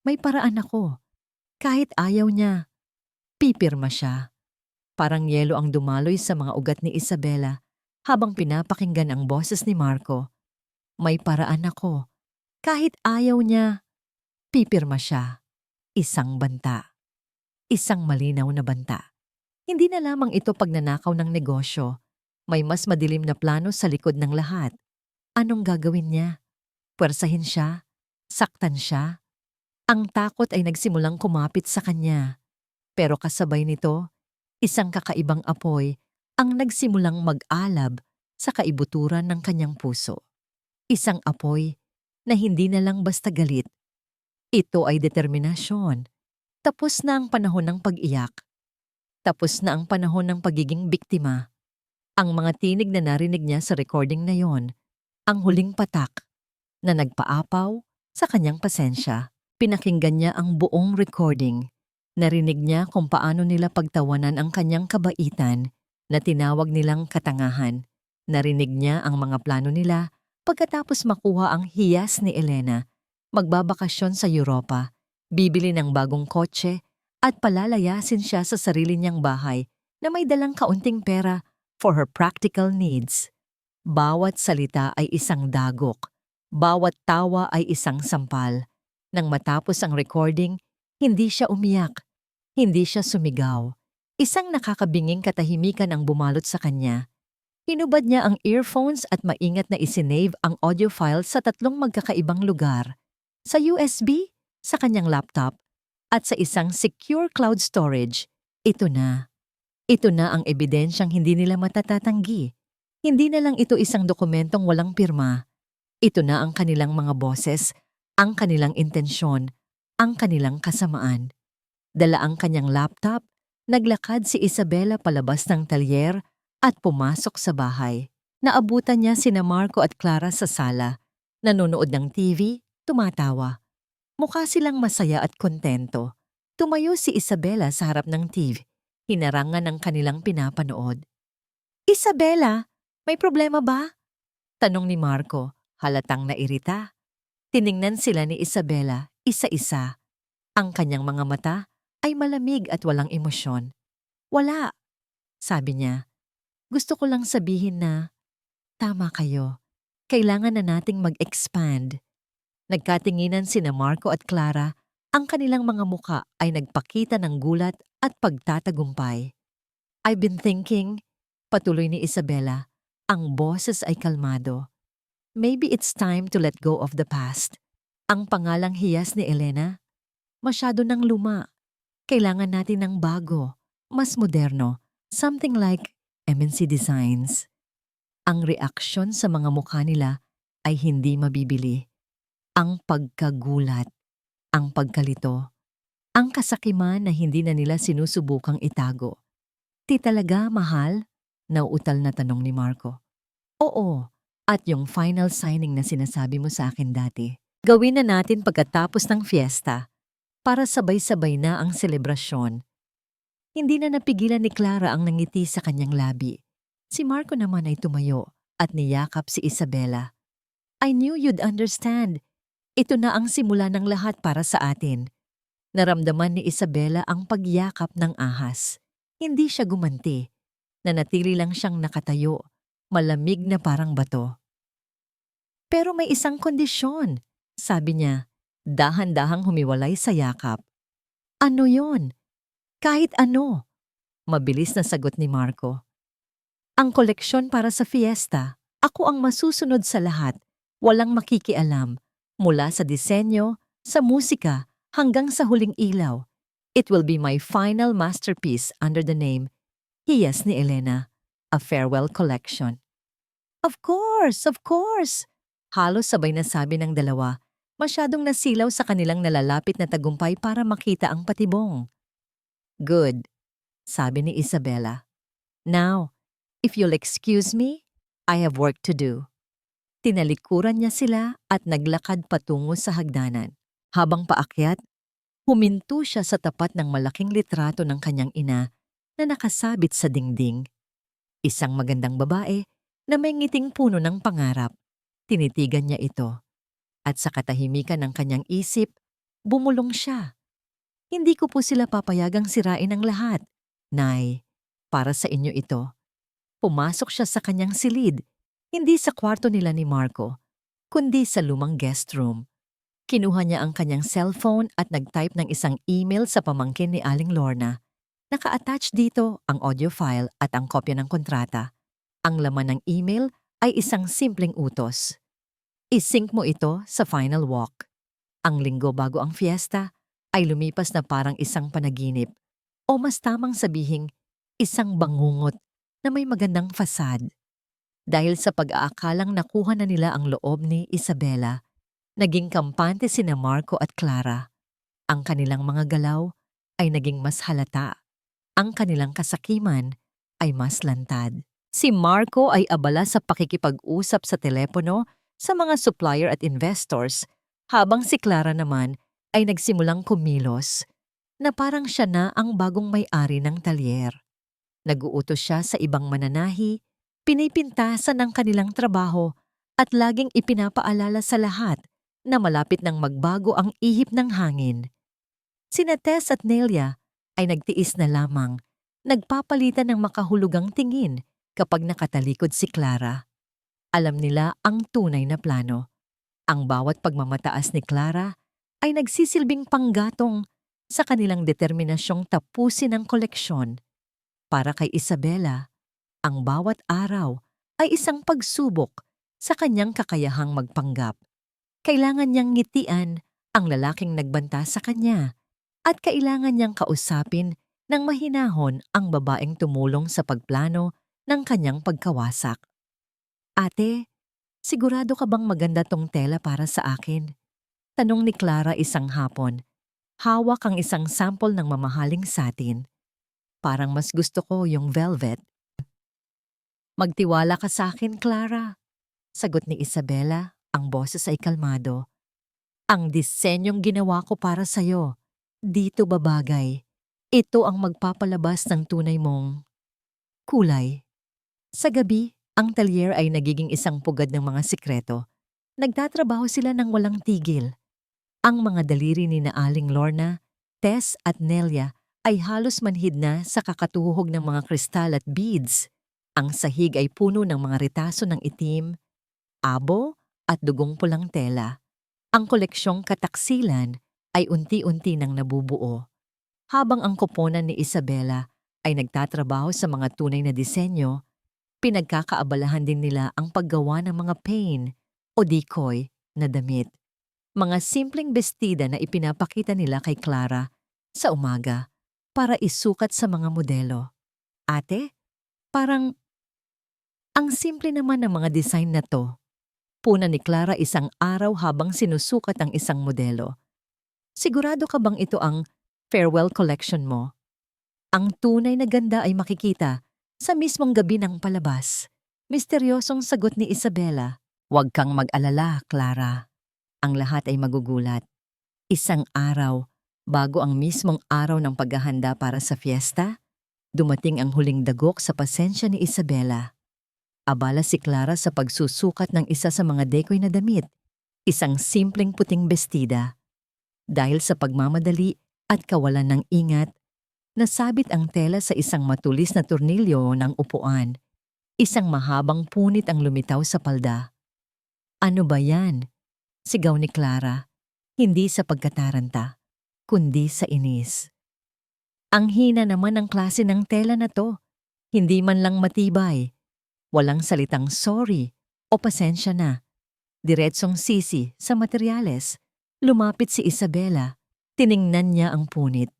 May paraan ako. Kahit ayaw niya, pipirma siya. Parang yelo ang dumaloy sa mga ugat ni Isabela habang pinapakinggan ang boses ni Marco. May paraan ako. Kahit ayaw niya, pipirma siya. Isang banta. Isang malinaw na banta. Hindi na lamang ito pagnanakaw ng negosyo. May mas madilim na plano sa likod ng lahat. Anong gagawin niya? Pwersahin siya? Saktan siya? Ang takot ay nagsimulang kumapit sa kanya. Pero kasabay nito, isang kakaibang apoy ang nagsimulang mag-alab sa kaibuturan ng kanyang puso. Isang apoy na hindi na lang basta galit. Ito ay determinasyon. Tapos na ang panahon ng pag-iyak. Tapos na ang panahon ng pagiging biktima. Ang mga tinig na narinig niya sa recording na yon, ang huling patak na nagpaapaw sa kanyang pasensya. Pinakinggan niya ang buong recording. Narinig niya kung paano nila pagtawanan ang kanyang kabaitan na tinawag nilang katangahan. Narinig niya ang mga plano nila pagkatapos makuha ang hiyas ni Elena, magbabakasyon sa Europa, bibili ng bagong kotse at palalayasin siya sa sarili niyang bahay na may dalang kaunting pera for her practical needs. Bawat salita ay isang dagok. Bawat tawa ay isang sampal. Nang matapos ang recording, hindi siya umiyak. Hindi siya sumigaw. Isang nakakabinging katahimikan ang bumalot sa kanya. Hinubad niya ang earphones at maingat na isinave ang audio file sa 3 magkakaibang lugar. Sa USB, sa kanyang laptop, at sa isang secure cloud storage. Ito na. Ito na ang ebidensyang hindi nila matatatanggi. Hindi na lang ito isang dokumentong walang pirma. Ito na ang kanilang mga boses, ang kanilang intensyon, ang kanilang kasamaan. Dala ang kanyang laptop, naglakad si Isabela palabas ng talyer at pumasok sa bahay. Naabutan niya sina Marco at Clara sa sala. Nanonood ng TV, tumatawa. Mukha silang masaya at kontento. Tumayo si Isabela sa harap ng TV. Hinarangan ng kanilang pinapanood. Isabela, may problema ba? Tanong ni Marco, halatang nairita. Tiningnan sila ni Isabela, isa-isa. Ang kanyang mga mata ay malamig at walang emosyon. Wala, sabi niya. Gusto ko lang sabihin na, tama kayo. Kailangan na nating mag-expand. Nagkatinginan sina Marco at Clara. Ang kanilang mga muka ay nagpakita ng gulat at pagtatagumpay. I've been thinking, patuloy ni Isabela, ang boses ay kalmado. Maybe it's time to let go of the past. Ang pangalang hiyas ni Elena, masyado nang luma. Kailangan natin ng bago, mas moderno, something like MNC Designs. Ang reaksyon sa mga mukha nila ay hindi mabibili. Ang pagkagulat, ang pagkalito, Ang kasakiman na hindi na nila sinusubukang itago. Di talaga, mahal? Nauutal na tanong ni Marco. Oo, at yung final signing na sinasabi mo sa akin dati. Gawin na natin pagkatapos ng fiesta para sabay-sabay na ang selebrasyon. Hindi na napigilan ni Clara ang nangiti sa kanyang labi. Si Marco naman ay tumayo at niyakap si Isabela. I knew you'd understand. Ito na ang simula ng lahat para sa atin. Naramdaman ni Isabela ang pagyakap ng ahas. Hindi siya gumanti. Nanatili lang siyang nakatayo, malamig na parang bato. Pero may isang kondisyon, sabi niya, dahan-dahang humiwalay sa yakap. Ano yon? Kahit ano, mabilis na sagot ni Marco. Ang koleksyon para sa fiesta, ako ang masusunod sa lahat, walang makikialam, mula sa disenyo, sa musika, hanggang sa huling ilaw. It will be my final masterpiece under the name Hiyas ni Elena, a farewell collection. Of course, of course! Halos sabay na sabi ng dalawa, masyadong nasilaw sa kanilang nalalapit na tagumpay para makita ang patibong. Good, sabi ni Isabela. Now, if you'll excuse me, I have work to do. Tinalikuran niya sila at naglakad patungo sa hagdanan. Habang paakyat, huminto siya sa tapat ng malaking litrato ng kanyang ina na nakasabit sa dingding. Isang magandang babae na may ngiting puno ng pangarap. Tinitigan niya ito. At sa katahimikan ng kanyang isip, bumulong siya. Hindi ko po sila papayagang sirain ang lahat. Nay, para sa inyo ito. Pumasok siya sa kanyang silid, hindi sa kwarto nila ni Marco, kundi sa lumang guest room. Kinuha niya ang kanyang cellphone at nag-type ng isang email sa pamangkin ni Aling Lorna. Naka-attach dito ang audio file at ang kopya ng kontrata. Ang laman ng email ay isang simpleng utos. I-sync mo ito sa final walk. Ang linggo bago ang fiesta ay lumipas na parang isang panaginip o mas tamang sabihing isang bangungot na may magandang fasad. Dahil sa pag-aakalang nakuha na nila ang loob ni Isabela, naging kampante sina Marco at Clara. Ang kanilang mga galaw ay naging mas halata. Ang kanilang kasakiman ay mas lantad. Si Marco ay abala sa pakikipag-usap sa telepono sa mga supplier at investors, habang si Clara naman ay nagsimulang kumilos na parang siya na ang bagong may-ari ng talyer. Nag-uutos siya sa ibang mananahi, pinipintasan ng kanilang trabaho at laging ipinapaalala sa lahat na malapit nang magbago ang ihip ng hangin. Sina Tess at Nelia ay nagtiis na lamang, nagpapalitan ng makahulugang tingin kapag nakatalikod si Clara. Alam nila ang tunay na plano. Ang bawat pagmamataas ni Clara ay nagsisilbing panggatong sa kanilang determinasyong tapusin ang koleksyon. Para kay Isabela, ang bawat araw ay isang pagsubok sa kanyang kakayahang magpanggap. Kailangan niyang ngitian ang lalaking nagbanta sa kanya at kailangan niyang kausapin ng mahinahon ang babaeng tumulong sa pagplano ng kanyang pagkawasak. Ate, sigurado ka bang maganda tong tela para sa akin? Tanong ni Clara isang hapon. Hawak ang isang sample ng mamahaling satin. Parang mas gusto ko yung velvet. Magtiwala ka sa akin, Clara. Sagot ni Isabela, ang boses ay kalmado. Ang disenyong ginawa ko para sa'yo, dito babagay. Ito ang magpapalabas ng tunay mong kulay. Sa gabi, ang talyer ay nagiging isang pugad ng mga sikreto. Nagtatrabaho sila ng walang tigil. Ang mga daliri ni na Aling Lorna, Tess at Nelia ay halos manhid na sa kakatuhog ng mga kristal at beads. Ang sahig ay puno ng mga ritaso ng itim, abo at dugong pulang tela. Ang koleksyong kataksilan ay unti-unti nang nabubuo. Habang ang koponan ni Isabela ay nagtatrabaho sa mga tunay na disenyo, pinagkakaabalahan din nila ang paggawa ng mga pain o decoy na damit. Mga simpleng bestida na ipinapakita nila kay Clara sa umaga para isukat sa mga modelo. Ate, parang ang simple naman ng mga design na to. Puna ni Clara isang araw habang sinusukat ang isang modelo. Sigurado ka bang ito ang farewell collection mo. Ang tunay na ganda ay makikita sa mismong gabi ng palabas. Misteryosong sagot ni Isabela. Huwag kang mag-alala, Clara. Ang lahat ay magugulat. Isang araw, bago ang mismong araw ng paghahanda para sa fiesta, dumating ang huling dagok sa pasensya ni Isabela. Abala si Clara sa pagsusukat ng isa sa mga dekoy na damit, isang simpleng puting bestida. Dahil sa pagmamadali at kawalan ng ingat, nasabit ang tela sa isang matulis na tornilyo ng upuan. Isang mahabang punit ang lumitaw sa palda. Ano ba yan? Sigaw ni Clara, hindi sa pagkataranta, kundi sa inis. Ang hina naman ang klase ng tela na to, hindi man lang matibay. Walang salitang sorry o pasensya na. Diretsong sisi sa materyales. Lumapit si Isabela, tiningnan niya ang punit.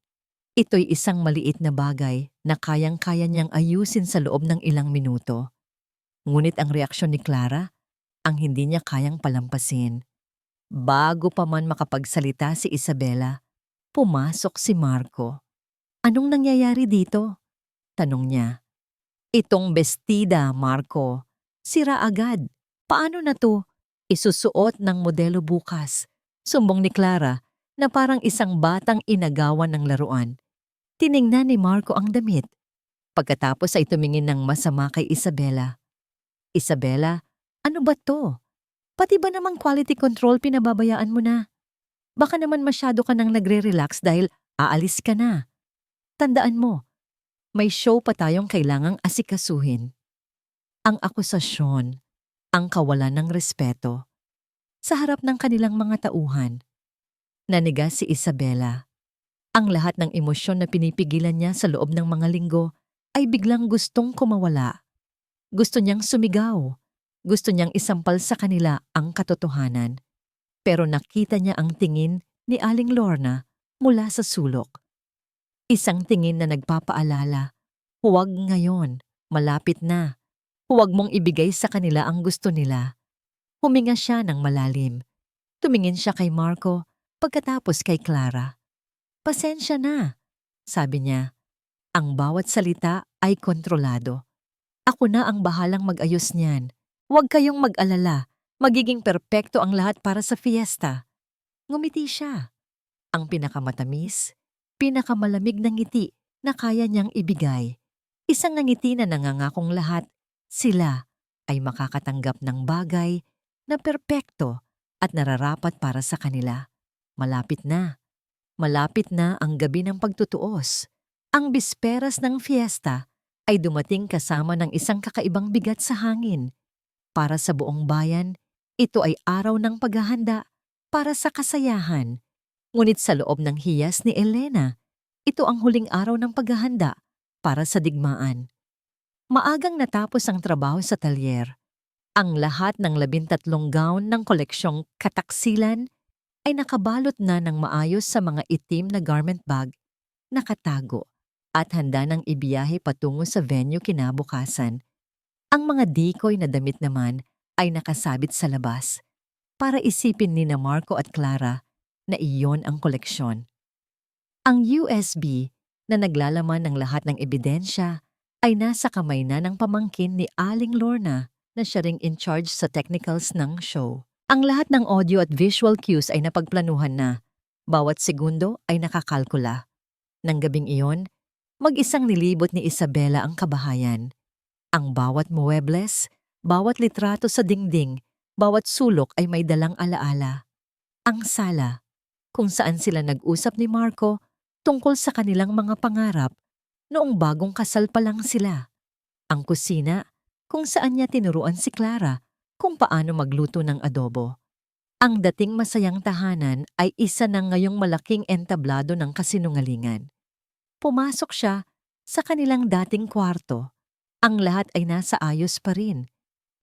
Ito'y isang maliit na bagay na kayang-kaya niyang ayusin sa loob ng ilang minuto. Ngunit ang reaksyon ni Clara, ang hindi niya kayang palampasin. Bago pa man makapagsalita si Isabela, pumasok si Marco. Anong nangyayari dito? Tanong niya. Itong bestida, Marco. Sira agad. Paano na to? Isusuot ng modelo bukas. Sumbong ni Clara na parang isang batang inagawan ng laruan. Tiningnan ni Marco ang damit. Pagkatapos ay tumingin ng masama kay Isabela. Isabela, ano ba to? Pati ba namang quality control pinababayaan mo na? Baka naman masyado ka nang nagre-relax dahil aalis ka na. Tandaan mo, may show pa tayong kailangang asikasuhin. Ang akusasyon, ang kawalan ng respeto. Sa harap ng kanilang mga tauhan, nanigas si Isabela. Ang lahat ng emosyon na pinipigilan niya sa loob ng mga linggo ay biglang gustong kumawala. Gusto niyang sumigaw. Gusto niyang isampal sa kanila ang katotohanan. Pero nakita niya ang tingin ni Aling Lorna mula sa sulok. Isang tingin na nagpapaalala, huwag ngayon, malapit na. Huwag mong ibigay sa kanila ang gusto nila. Huminga siya ng malalim. Tumingin siya kay Marco, pagkatapos kay Clara. Pasensya na, sabi niya. Ang bawat salita ay kontrolado. Ako na ang bahalang mag-ayos niyan. Huwag kayong mag-alala. Magiging perpekto ang lahat para sa fiesta. Ngumiti siya. Ang pinakamatamis, pinakamalamig na ngiti na kaya niyang ibigay. Isang ngiti na nangangakong lahat, sila ay makakatanggap ng bagay na perpekto at nararapat para sa kanila. Malapit na. Malapit na ang gabi ng pagtutuos. Ang bisperas ng fiesta ay dumating kasama ng isang kakaibang bigat sa hangin. Para sa buong bayan, ito ay araw ng paghahanda para sa kasayahan. Ngunit sa loob ng hiyas ni Elena, ito ang huling araw ng paghahanda para sa digmaan. Maagang natapos ang trabaho sa talyer. Ang lahat ng 13 gown ng koleksyong kataksilan ay nakabalot na ng maayos sa mga itim na garment bag, nakatago at handa ng ibiyahe patungo sa venue kinabukasan. Ang mga decoy na damit naman ay nakasabit sa labas para isipin ni na Marco at Clara na iyon ang koleksyon. Ang USB na naglalaman ng lahat ng ebidensya ay nasa kamay na ng pamangkin ni Aling Lorna na siya ring in charge sa technicals ng show. Ang lahat ng audio at visual cues ay napagplanuhan na. Bawat segundo ay nakakalkula. Nang gabing iyon, mag-isang nilibot ni Isabela ang kabahayan. Ang bawat muebles, bawat litrato sa dingding, bawat sulok ay may dalang alaala. Ang sala, kung saan sila nag-usap ni Marco tungkol sa kanilang mga pangarap noong bagong kasal pa lang sila. Ang kusina, kung saan niya tinuruan si Clara kung paano magluto ng adobo. Ang dating masayang tahanan ay isa na ngayong malaking entablado ng kasinungalingan. Pumasok siya sa kanilang dating kwarto. Ang lahat ay nasa ayos pa rin.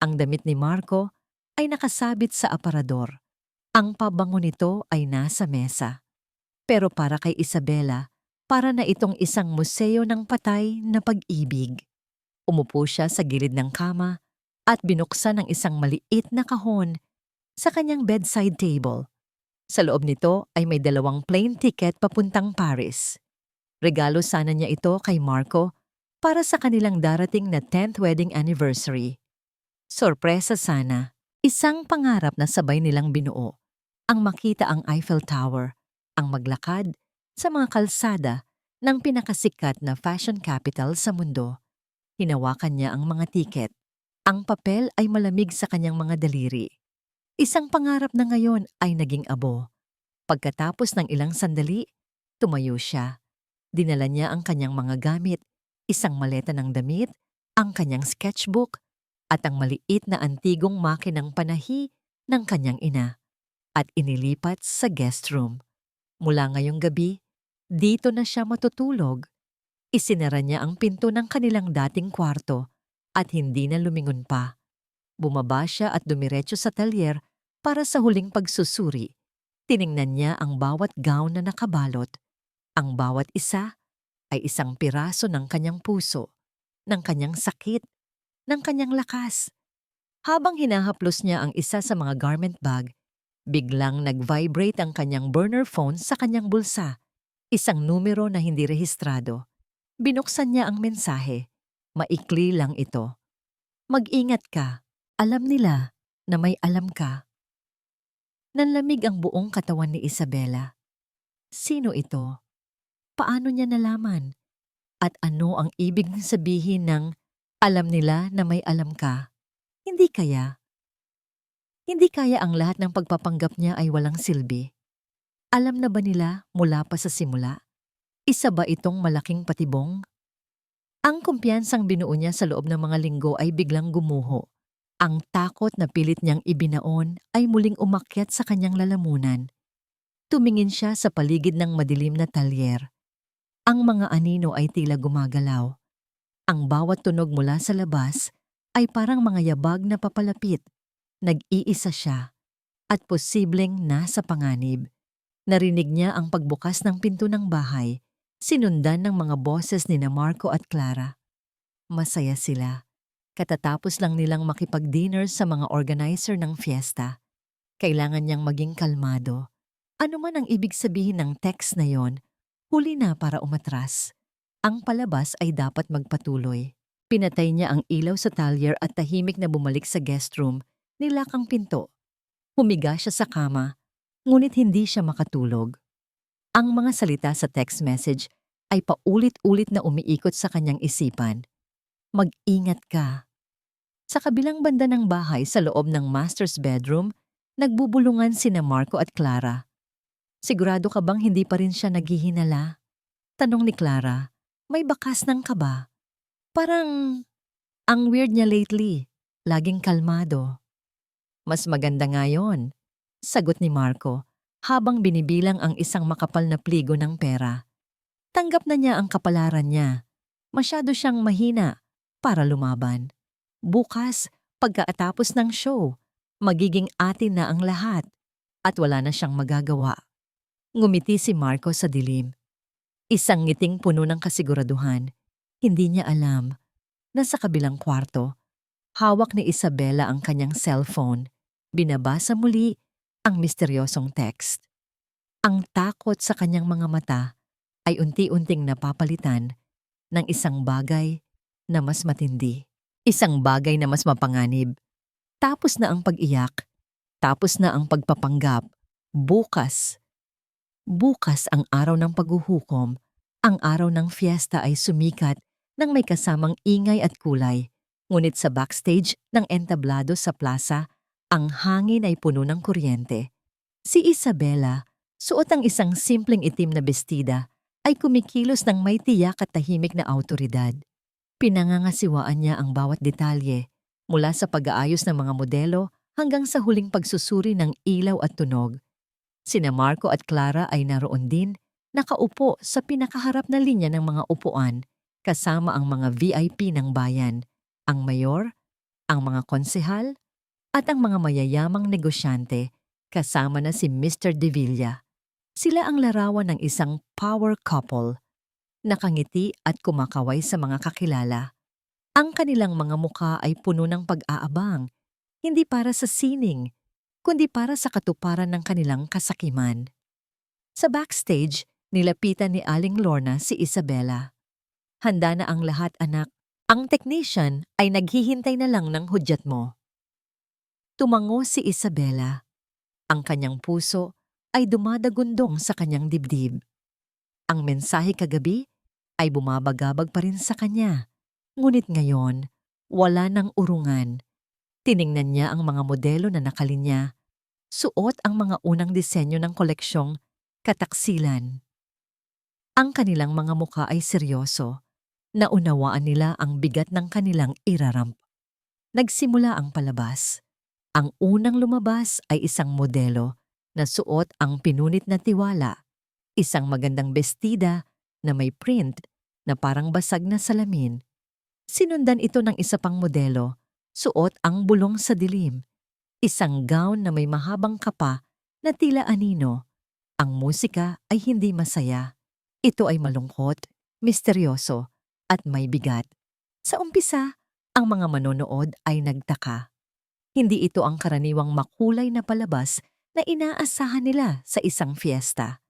Ang damit ni Marco ay nakasabit sa aparador. Ang pabango nito ay nasa mesa. Pero para kay Isabela, para na itong isang museo ng patay na pag-ibig. Umupo siya sa gilid ng kama at binuksan ang isang maliit na kahon sa kanyang bedside table. Sa loob nito ay may 2 plane ticket papuntang Paris. Regalo sana niya ito kay Marco para sa kanilang darating na 10th wedding anniversary. Sorpresa sana, isang pangarap na sabay nilang binuo. Ang makita ang Eiffel Tower, ang maglakad sa mga kalsada ng pinakasikat na fashion capital sa mundo. Hinawakan niya ang mga tiket. Ang papel ay malamig sa kanyang mga daliri. Isang pangarap na ngayon ay naging abo. Pagkatapos ng ilang sandali, tumayo siya. Dinala niya ang kanyang mga gamit, isang maleta ng damit, ang kanyang sketchbook, at ang maliit na antigong makinang panahi ng kanyang ina, at inilipat sa guest room. Mula ngayong gabi, dito na siya matutulog. Isinara niya ang pinto ng kanilang dating kwarto at hindi na lumingon pa. Bumaba siya at dumiretso sa talyer para sa huling pagsusuri. Tiningnan niya ang bawat gown na nakabalot. Ang bawat isa ay isang piraso ng kanyang puso, ng kanyang sakit, ng kanyang lakas. Habang hinahaplos niya ang isa sa mga garment bag, biglang nag-vibrate ang kanyang burner phone sa kanyang bulsa. Isang numero na hindi rehistrado. Binuksan niya ang mensahe. Maikli lang ito. Mag-ingat ka. Alam nila na may alam ka. Nanlamig ang buong katawan ni Isabela. Sino ito? Paano niya nalaman? At ano ang ibig sabihin ng alam nila na may alam ka? Hindi kaya? Hindi kaya ang lahat ng pagpapanggap niya ay walang silbi? Alam na ba nila mula pa sa simula? Isa ba itong malaking patibong? Ang kumpiyansang binuo niya sa loob ng mga linggo ay biglang gumuho. Ang takot na pilit niyang ibinaon ay muling umakyat sa kanyang lalamunan. Tumingin siya sa paligid ng madilim na talyer. Ang mga anino ay tila gumagalaw. Ang bawat tunog mula sa labas ay parang mga yabag na papalapit. Nag-iisa siya at posibleng nasa panganib. Narinig niya ang pagbukas ng pinto ng bahay, sinundan ng mga boses ni Marco at Clara. Masaya sila. Katatapos lang nilang makipag-dinner sa mga organizer ng fiesta. Kailangan niyang maging kalmado. Ano man ang ibig sabihin ng text na yon, huli na para umatras. Ang palabas ay dapat magpatuloy. Pinatay niya ang ilaw sa talyer at tahimik na bumalik sa guest room, nilakang pinto. Humiga siya sa kama, ngunit hindi siya makatulog. Ang mga salita sa text message ay paulit-ulit na umiikot sa kanyang isipan. Mag-ingat ka. Sa kabilang banda ng bahay sa loob ng master's bedroom, nagbubulungan sina Marco at Clara. Sigurado ka bang hindi pa rin siya naghihinala? Tanong ni Clara, may bakas ng kaba. Parang, ang weird niya lately, laging kalmado. Mas maganda nga yun, sagot ni Marco, habang binibilang ang isang makapal na pligo ng pera. Tanggap na niya ang kapalaran niya. Masyado siyang mahina para lumaban. Bukas, pagkatapos ng show, magiging atin na ang lahat at wala na siyang magagawa. Ngumiti si Marco sa dilim. Isang ngiting puno ng kasiguraduhan. Hindi niya alam na sa kabilang kwarto, hawak ni Isabela ang kanyang cellphone. Binabasa muli ang misteryosong text. Ang takot sa kanyang mga mata ay unti-unting napapalitan ng isang bagay na mas matindi. Isang bagay na mas mapanganib. Tapos na ang pag-iyak. Tapos na ang pagpapanggap. Bukas. Bukas ang araw ng paghuhukom. Ang araw ng fiesta ay sumikat nang may kasamang ingay at kulay. Ngunit sa backstage ng entablado sa plaza, ang hangin ay puno ng kuryente. Si Isabela, suot ang isang simpleng itim na bestida, ay kumikilos ng may tiyak at tahimik na awtoridad. Pinangangasiwaan niya ang bawat detalye, mula sa pag-aayos ng mga modelo hanggang sa huling pagsusuri ng ilaw at tunog. Sina Marco at Clara ay naroon din, nakaupo sa pinakaharap na linya ng mga upuan, kasama ang mga VIP ng bayan, ang mayor, ang mga konsehal, at ang mga mayayamang negosyante, kasama na si Mr. De Villa. Sila ang larawan ng isang power couple, nakangiti at kumakaway sa mga kakilala. Ang kanilang mga mukha ay puno ng pag-aabang, hindi para sa sining, kundi para sa katuparan ng kanilang kasakiman. Sa backstage, nilapitan ni Aling Lorna si Isabela. Handa na ang lahat, anak. Ang technician ay naghihintay na lang ng hudyat mo. Tumango si Isabela. Ang kanyang puso ay dumadagundong sa kanyang dibdib. Ang mensahe kagabi ay bumabagabag pa rin sa kanya. Ngunit ngayon, wala nang urungan. Tiningnan niya ang mga modelo na nakalinya. Suot ang mga unang disenyo ng koleksyong kataksilan. Ang kanilang mga muka ay seryoso. Naunawaan nila ang bigat ng kanilang iraramp. Nagsimula ang palabas. Ang unang lumabas ay isang modelo na suot ang pinunit na tiwala, isang magandang bestida na may print na parang basag na salamin. Sinundan ito ng isa pang modelo, suot ang bulong sa dilim, isang gown na may mahabang kapa na tila anino. Ang musika ay hindi masaya. Ito ay malungkot, misteryoso, at may bigat. Sa umpisa, ang mga manonood ay nagtaka. Hindi ito ang karaniwang makulay na palabas na inaasahan nila sa isang fiesta.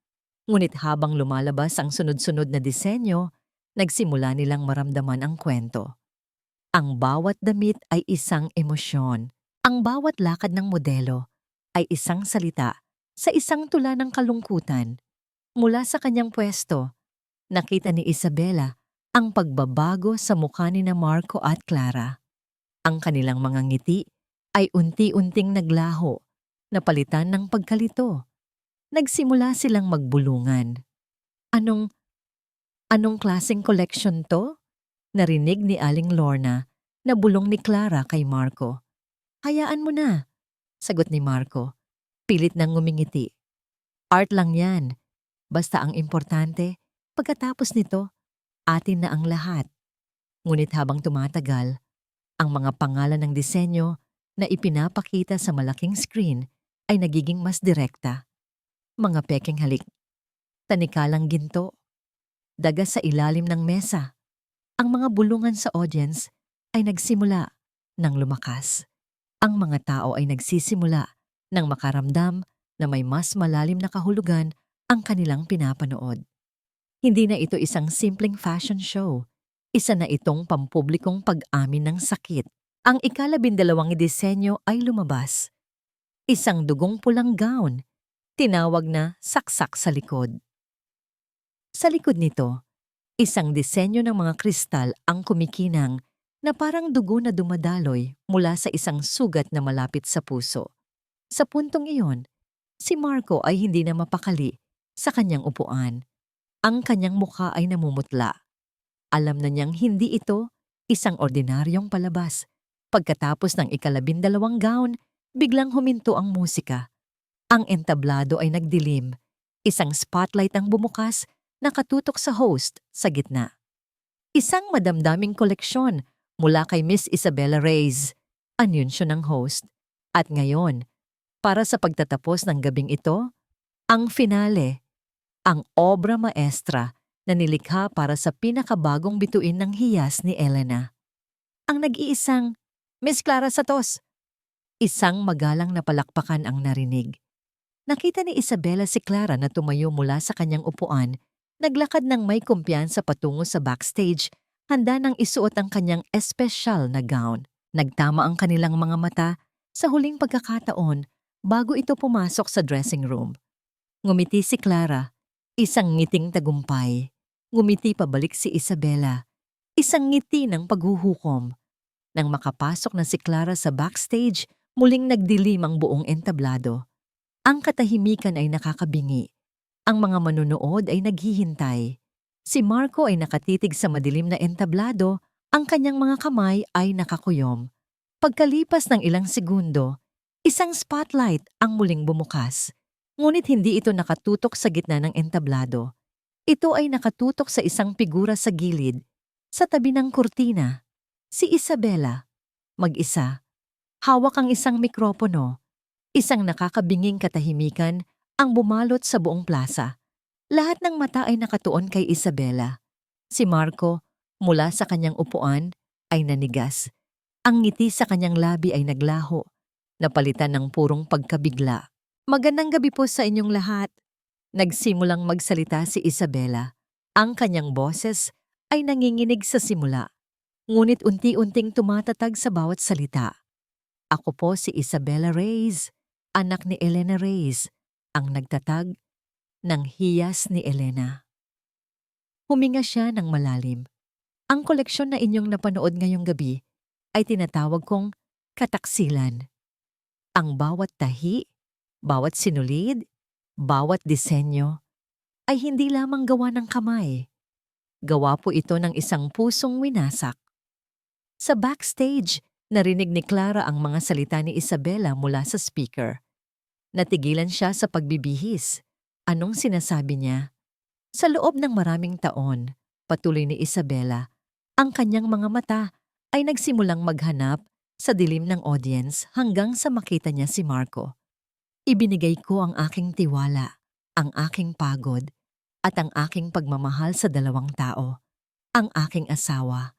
Ngunit habang lumalabas ang sunod-sunod na disenyo, nagsimula nilang maramdaman ang kwento. Ang bawat damit ay isang emosyon. Ang bawat lakad ng modelo ay isang salita sa isang tula ng kalungkutan. Mula sa kanyang pwesto, nakita ni Isabela ang pagbabago sa mukha ni Marco at Clara. Ang kanilang mga ngiti ay unti-unting naglaho, napalitan ng pagkalito. Nagsimula silang magbulungan. Anong klaseng collection to? Narinig ni Aling Lorna na bulong ni Clara kay Marco. Hayaan mo na, sagot ni Marco. Pilit nang ngumingiti. Art lang yan. Basta ang importante, pagkatapos nito, atin na ang lahat. Ngunit habang tumatagal, ang mga pangalan ng disenyo na ipinapakita sa malaking screen ay nagiging mas direkta. Mga pekeng halik, tanikalang ginto, daga sa ilalim ng mesa. Ang mga bulungan sa audience ay nagsimula ng lumakas. Ang mga tao ay nagsisimula ng makaramdam na may mas malalim na kahulugan ang kanilang pinapanood. Hindi na ito isang simpleng fashion show. Isa na itong pampublikong pag-amin ng sakit. Ang ika-12 disenyo ay lumabas. Isang dugong pulang gown, tinawag na saksak sa likod. Sa likod nito, isang disenyo ng mga kristal ang kumikinang na parang dugo na dumadaloy mula sa isang sugat na malapit sa puso. Sa puntong iyon, si Marco ay hindi na mapakali sa kanyang upuan. Ang kanyang mukha ay namumutla. Alam na niyang hindi ito isang ordinaryong palabas. Pagkatapos ng ika-12 gown, biglang huminto ang musika. Ang entablado ay nagdilim. Isang spotlight ang bumukas, nakatutok sa host sa gitna. Isang madamdaming koleksyon mula kay Miss Isabela Reyes, anunsyo ng host. At ngayon, para sa pagtatapos ng gabing ito, ang finale, ang obra maestra na nilikha para sa pinakabagong bituin ng hiyas ni Elena. Ang nag-iisang Miss Clara Satos. Isang magalang na palakpakan ang narinig. Nakita ni Isabela si Clara na tumayo mula sa kanyang upuan, naglakad ng may kumpiyansa patungo sa backstage, handa nang isuot ang kanyang espesyal na gown. Nagtama ang kanilang mga mata sa huling pagkakataon bago ito pumasok sa dressing room. Ngumiti si Clara, isang ngiting tagumpay. Ngumiti pabalik si Isabela, isang ngiti ng paghuhukom. Nang makapasok na si Clara sa backstage, muling nagdilim ang buong entablado. Ang katahimikan ay nakakabingi. Ang mga manonood ay naghihintay. Si Marco ay nakatitig sa madilim na entablado, ang kanyang mga kamay ay nakakuyom. Pagkalipas ng ilang segundo, isang spotlight ang muling bumukas. Ngunit hindi ito nakatutok sa gitna ng entablado. Ito ay nakatutok sa isang figura sa gilid, sa tabi ng kurtina. Si Isabela, mag-isa. Hawak ang isang mikropono. Isang nakakabinging katahimikan ang bumalot sa buong plaza. Lahat ng mata ay nakatuon kay Isabela. Si Marco, mula sa kanyang upuan, ay nanigas. Ang ngiti sa kanyang labi ay naglaho. napalitan ng purong pagkabigla. Magandang gabi po sa inyong lahat. Nagsimulang magsalita si Isabela. Ang kanyang boses ay nanginginig sa simula, ngunit unti-unting tumatatag sa bawat salita. Ako po si Isabela Reyes, anak ni Elena Reyes, ang nagtatag ng hiyas ni Elena. Huminga siya ng malalim. Ang koleksyon na inyong napanood ngayong gabi ay tinatawag kong kataksilan. Ang bawat tahi, bawat sinulid, bawat disenyo ay hindi lamang gawa ng kamay. Gawa po ito ng isang pusong winasak. Sa backstage, narinig ni Clara ang mga salita ni Isabela mula sa speaker. Natigilan siya sa pagbibihis. Anong sinasabi niya? Sa loob ng maraming taon, patuloy ni Isabela, ang kanyang mga mata ay nagsimulang maghanap sa dilim ng audience hanggang sa makita niya si Marco. Ibinigay ko ang aking tiwala, ang aking pagod, at ang aking pagmamahal sa dalawang tao, ang aking asawa,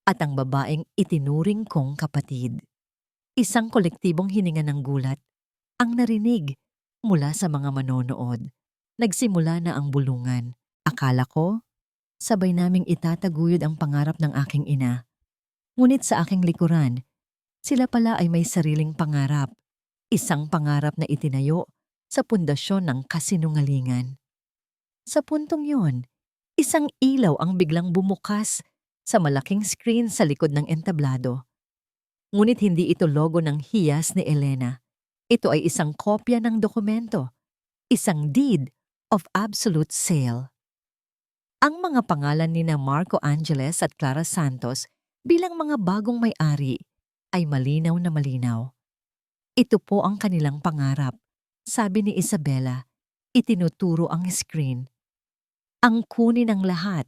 at ang babaeng itinuring kong kapatid. Isang kolektibong hininga ng gulat ang narinig mula sa mga manonood. Nagsimula na ang bulungan. Akala ko, sabay naming itataguyod ang pangarap ng aking ina. Ngunit sa aking likuran, sila pala ay may sariling pangarap. Isang pangarap na itinayo sa pundasyon ng kasinungalingan. Sa puntong yon, isang ilaw ang biglang bumukas sa malaking screen sa likod ng entablado. Ngunit hindi ito logo ng hiyas ni Elena. Ito ay isang kopya ng dokumento, isang deed of absolute sale. Ang mga pangalan ni na Marco Angeles at Clara Santos bilang mga bagong may-ari ay malinaw na malinaw. Ito po ang kanilang pangarap, sabi ni Isabela, itinuturo ang screen. Ang kunin ng lahat,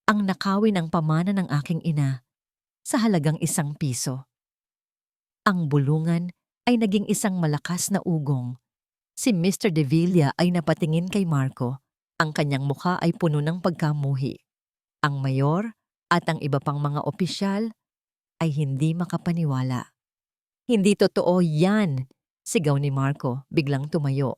ang nakawin ng pamana ng aking ina, sa halagang ₱1. Ang bulungan ay naging isang malakas na ugong. Si Mr. De Villa ay napatingin kay Marco. Ang kanyang mukha ay puno ng pagkamuhi. Ang mayor at ang iba pang mga opisyal ay hindi makapaniwala. Hindi totoo yan, sigaw ni Marco, biglang tumayo.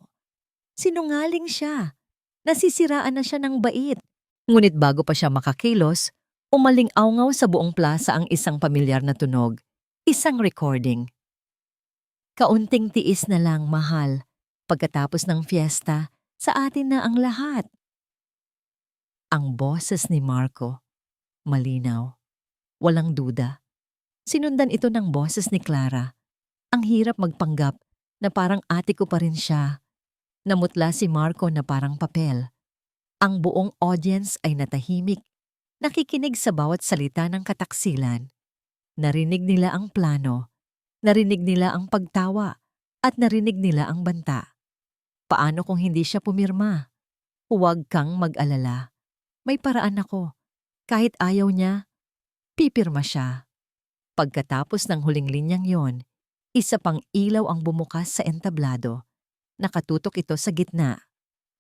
Sinungaling siya. Nasisiraan na siya ng bait. Ngunit bago pa siya makakilos, umaling-awngaw sa buong plaza ang isang pamilyar na tunog. Isang recording. Kaunting tiis na lang, mahal. Pagkatapos ng fiesta, sa atin na ang lahat. Ang boses ni Marco, malinaw, walang duda. Sinundan ito ng boses ni Clara. Ang hirap magpanggap na parang ate ko pa rin siya. Namutla si Marco na parang papel. Ang buong audience ay natahimik, nakikinig sa bawat salita ng kataksilan. Narinig nila ang plano, narinig nila ang pagtawa, at narinig nila ang banta. Paano kung hindi siya pumirma? Huwag kang mag-alala. May paraan ako. Kahit ayaw niya, pipirma siya. Pagkatapos ng huling linyang yon, isa pang ilaw ang bumukas sa entablado. Nakatutok ito sa gitna.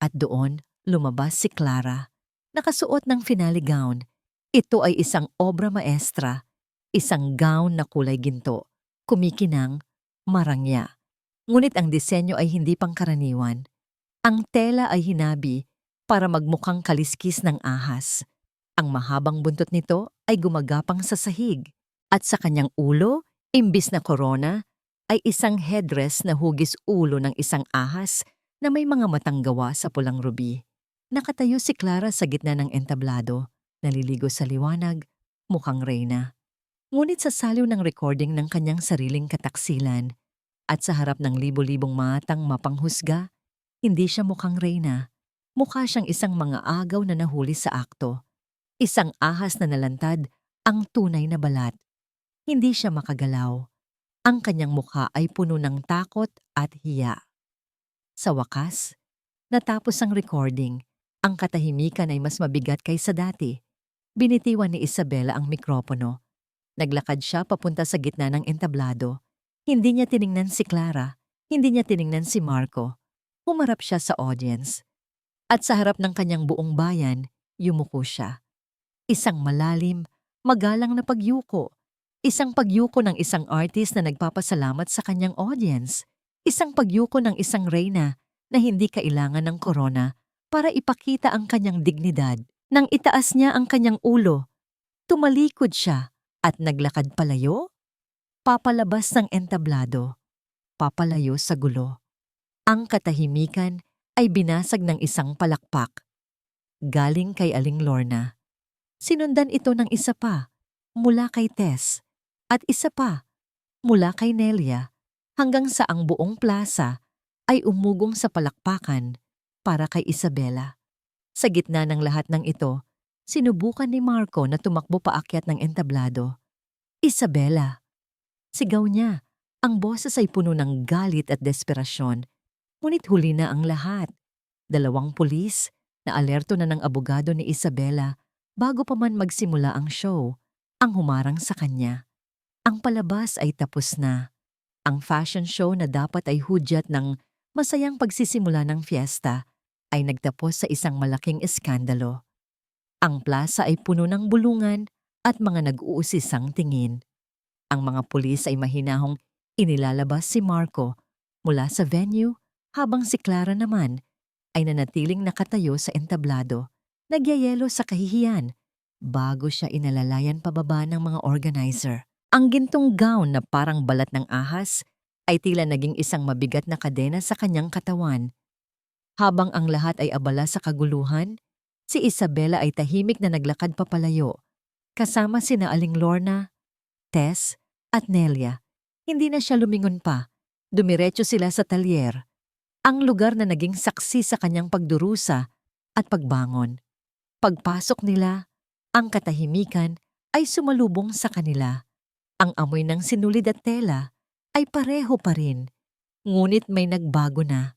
At doon, lumabas si Clara. Nakasuot ng finale gown. Ito ay isang obra maestra. Isang gown na kulay ginto. Kumikinang, marangya. Ngunit ang disenyo ay hindi pangkaraniwan. Ang tela ay hinabi para magmukhang kaliskis ng ahas. Ang mahabang buntot nito ay gumagapang sa sahig. At sa kanyang ulo, imbis na korona, ay isang headdress na hugis ulo ng isang ahas na may mga matang gawa sa pulang ruby. Nakatayo si Clara sa gitna ng entablado, naliligo sa liwanag, mukhang reyna. Ngunit sa saliw ng recording ng kanyang sariling kataksilan, at sa harap ng libo-libong matang mapanghusga, hindi siya mukhang reyna. Mukha siyang isang mga agaw na nahuli sa akto. Isang ahas na nalantad ang tunay na balat. Hindi siya makagalaw. Ang kanyang mukha ay puno ng takot at hiya. Sa wakas, natapos ang recording. Ang katahimikan ay mas mabigat kaysa dati. Binitiwan ni Isabela ang mikropono. Naglakad siya papunta sa gitna ng entablado. Hindi niya tiningnan si Clara, hindi niya tiningnan si Marco. Humarap siya sa audience. At sa harap ng kanyang buong bayan, yumuko siya. Isang malalim, magalang na pagyuko Isang pagyuko ng isang artist na nagpapasalamat sa kanyang audience. Isang pagyuko ng isang reyna na hindi kailangan ng korona para ipakita ang kanyang dignidad. Nang itaas niya ang kanyang ulo, tumalikod siya at naglakad palayo, papalabas ng entablado, papalayo sa gulo. Ang katahimikan ay binasag ng isang palakpak. Galing kay Aling Lorna. Sinundan ito ng isa pa, mula kay Tess, at isa pa, mula kay Nelia, hanggang sa ang buong plaza ay umugong sa palakpakan para kay Isabela. Sa gitna ng lahat ng ito, sinubukan ni Marco na tumakbo paakyat ng entablado. Isabela! Sigaw niya. Ang boses ay puno ng galit at desperasyon. Ngunit huli na ang lahat. 2 pulis na alerto na ng abogado ni Isabela bago pa man magsimula ang show, ang humarang sa kanya. Ang palabas ay tapos na. Ang fashion show na dapat ay hudyat ng masayang pagsisimula ng fiesta ay nagtapos sa isang malaking eskandalo. Ang plaza ay puno ng bulungan at mga nag-uusisang tingin. Ang mga pulis ay mahinahong inilalabas si Marco mula sa venue habang si Clara naman ay nanatiling nakatayo sa entablado, nagyayelo sa kahihiyan bago siya inalalayan pababa ng mga organizer. Ang gintong gown na parang balat ng ahas ay tila naging isang mabigat na kadena sa kanyang katawan. Habang ang lahat ay abala sa kaguluhan, si Isabela ay tahimik na naglakad papalayo, kasama sina Aling Lorna, Tess at Nelia. Hindi na siya lumingon pa. Dumiretso sila sa talyer, ang lugar na naging saksi sa kanyang pagdurusa at pagbangon. Pagpasok nila, ang katahimikan ay sumalubong sa kanila. Ang amoy ng sinulid at tela ay pareho pa rin, ngunit may nagbago na.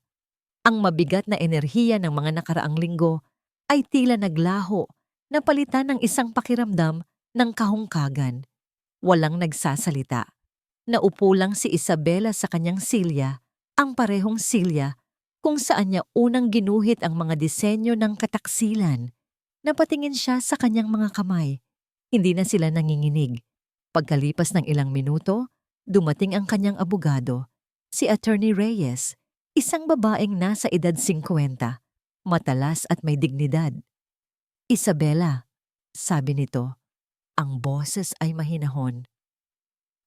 Ang mabigat na enerhiya ng mga nakaraang linggo ay tila naglaho, napalitan ng isang pakiramdam ng kahungkagan. Walang nagsasalita. Naupo lang si Isabela sa kanyang silya, ang parehong silya kung saan niya unang ginuhit ang mga disenyo ng kataksilan. Napatingin siya sa kanyang mga kamay. Hindi na sila nanginginig. Pagkalipas ng ilang minuto, dumating ang kanyang abogado, si Attorney Reyes, isang babaeng nasa edad 50, matalas at may dignidad. Isabela, sabi nito, ang boses ay mahinahon.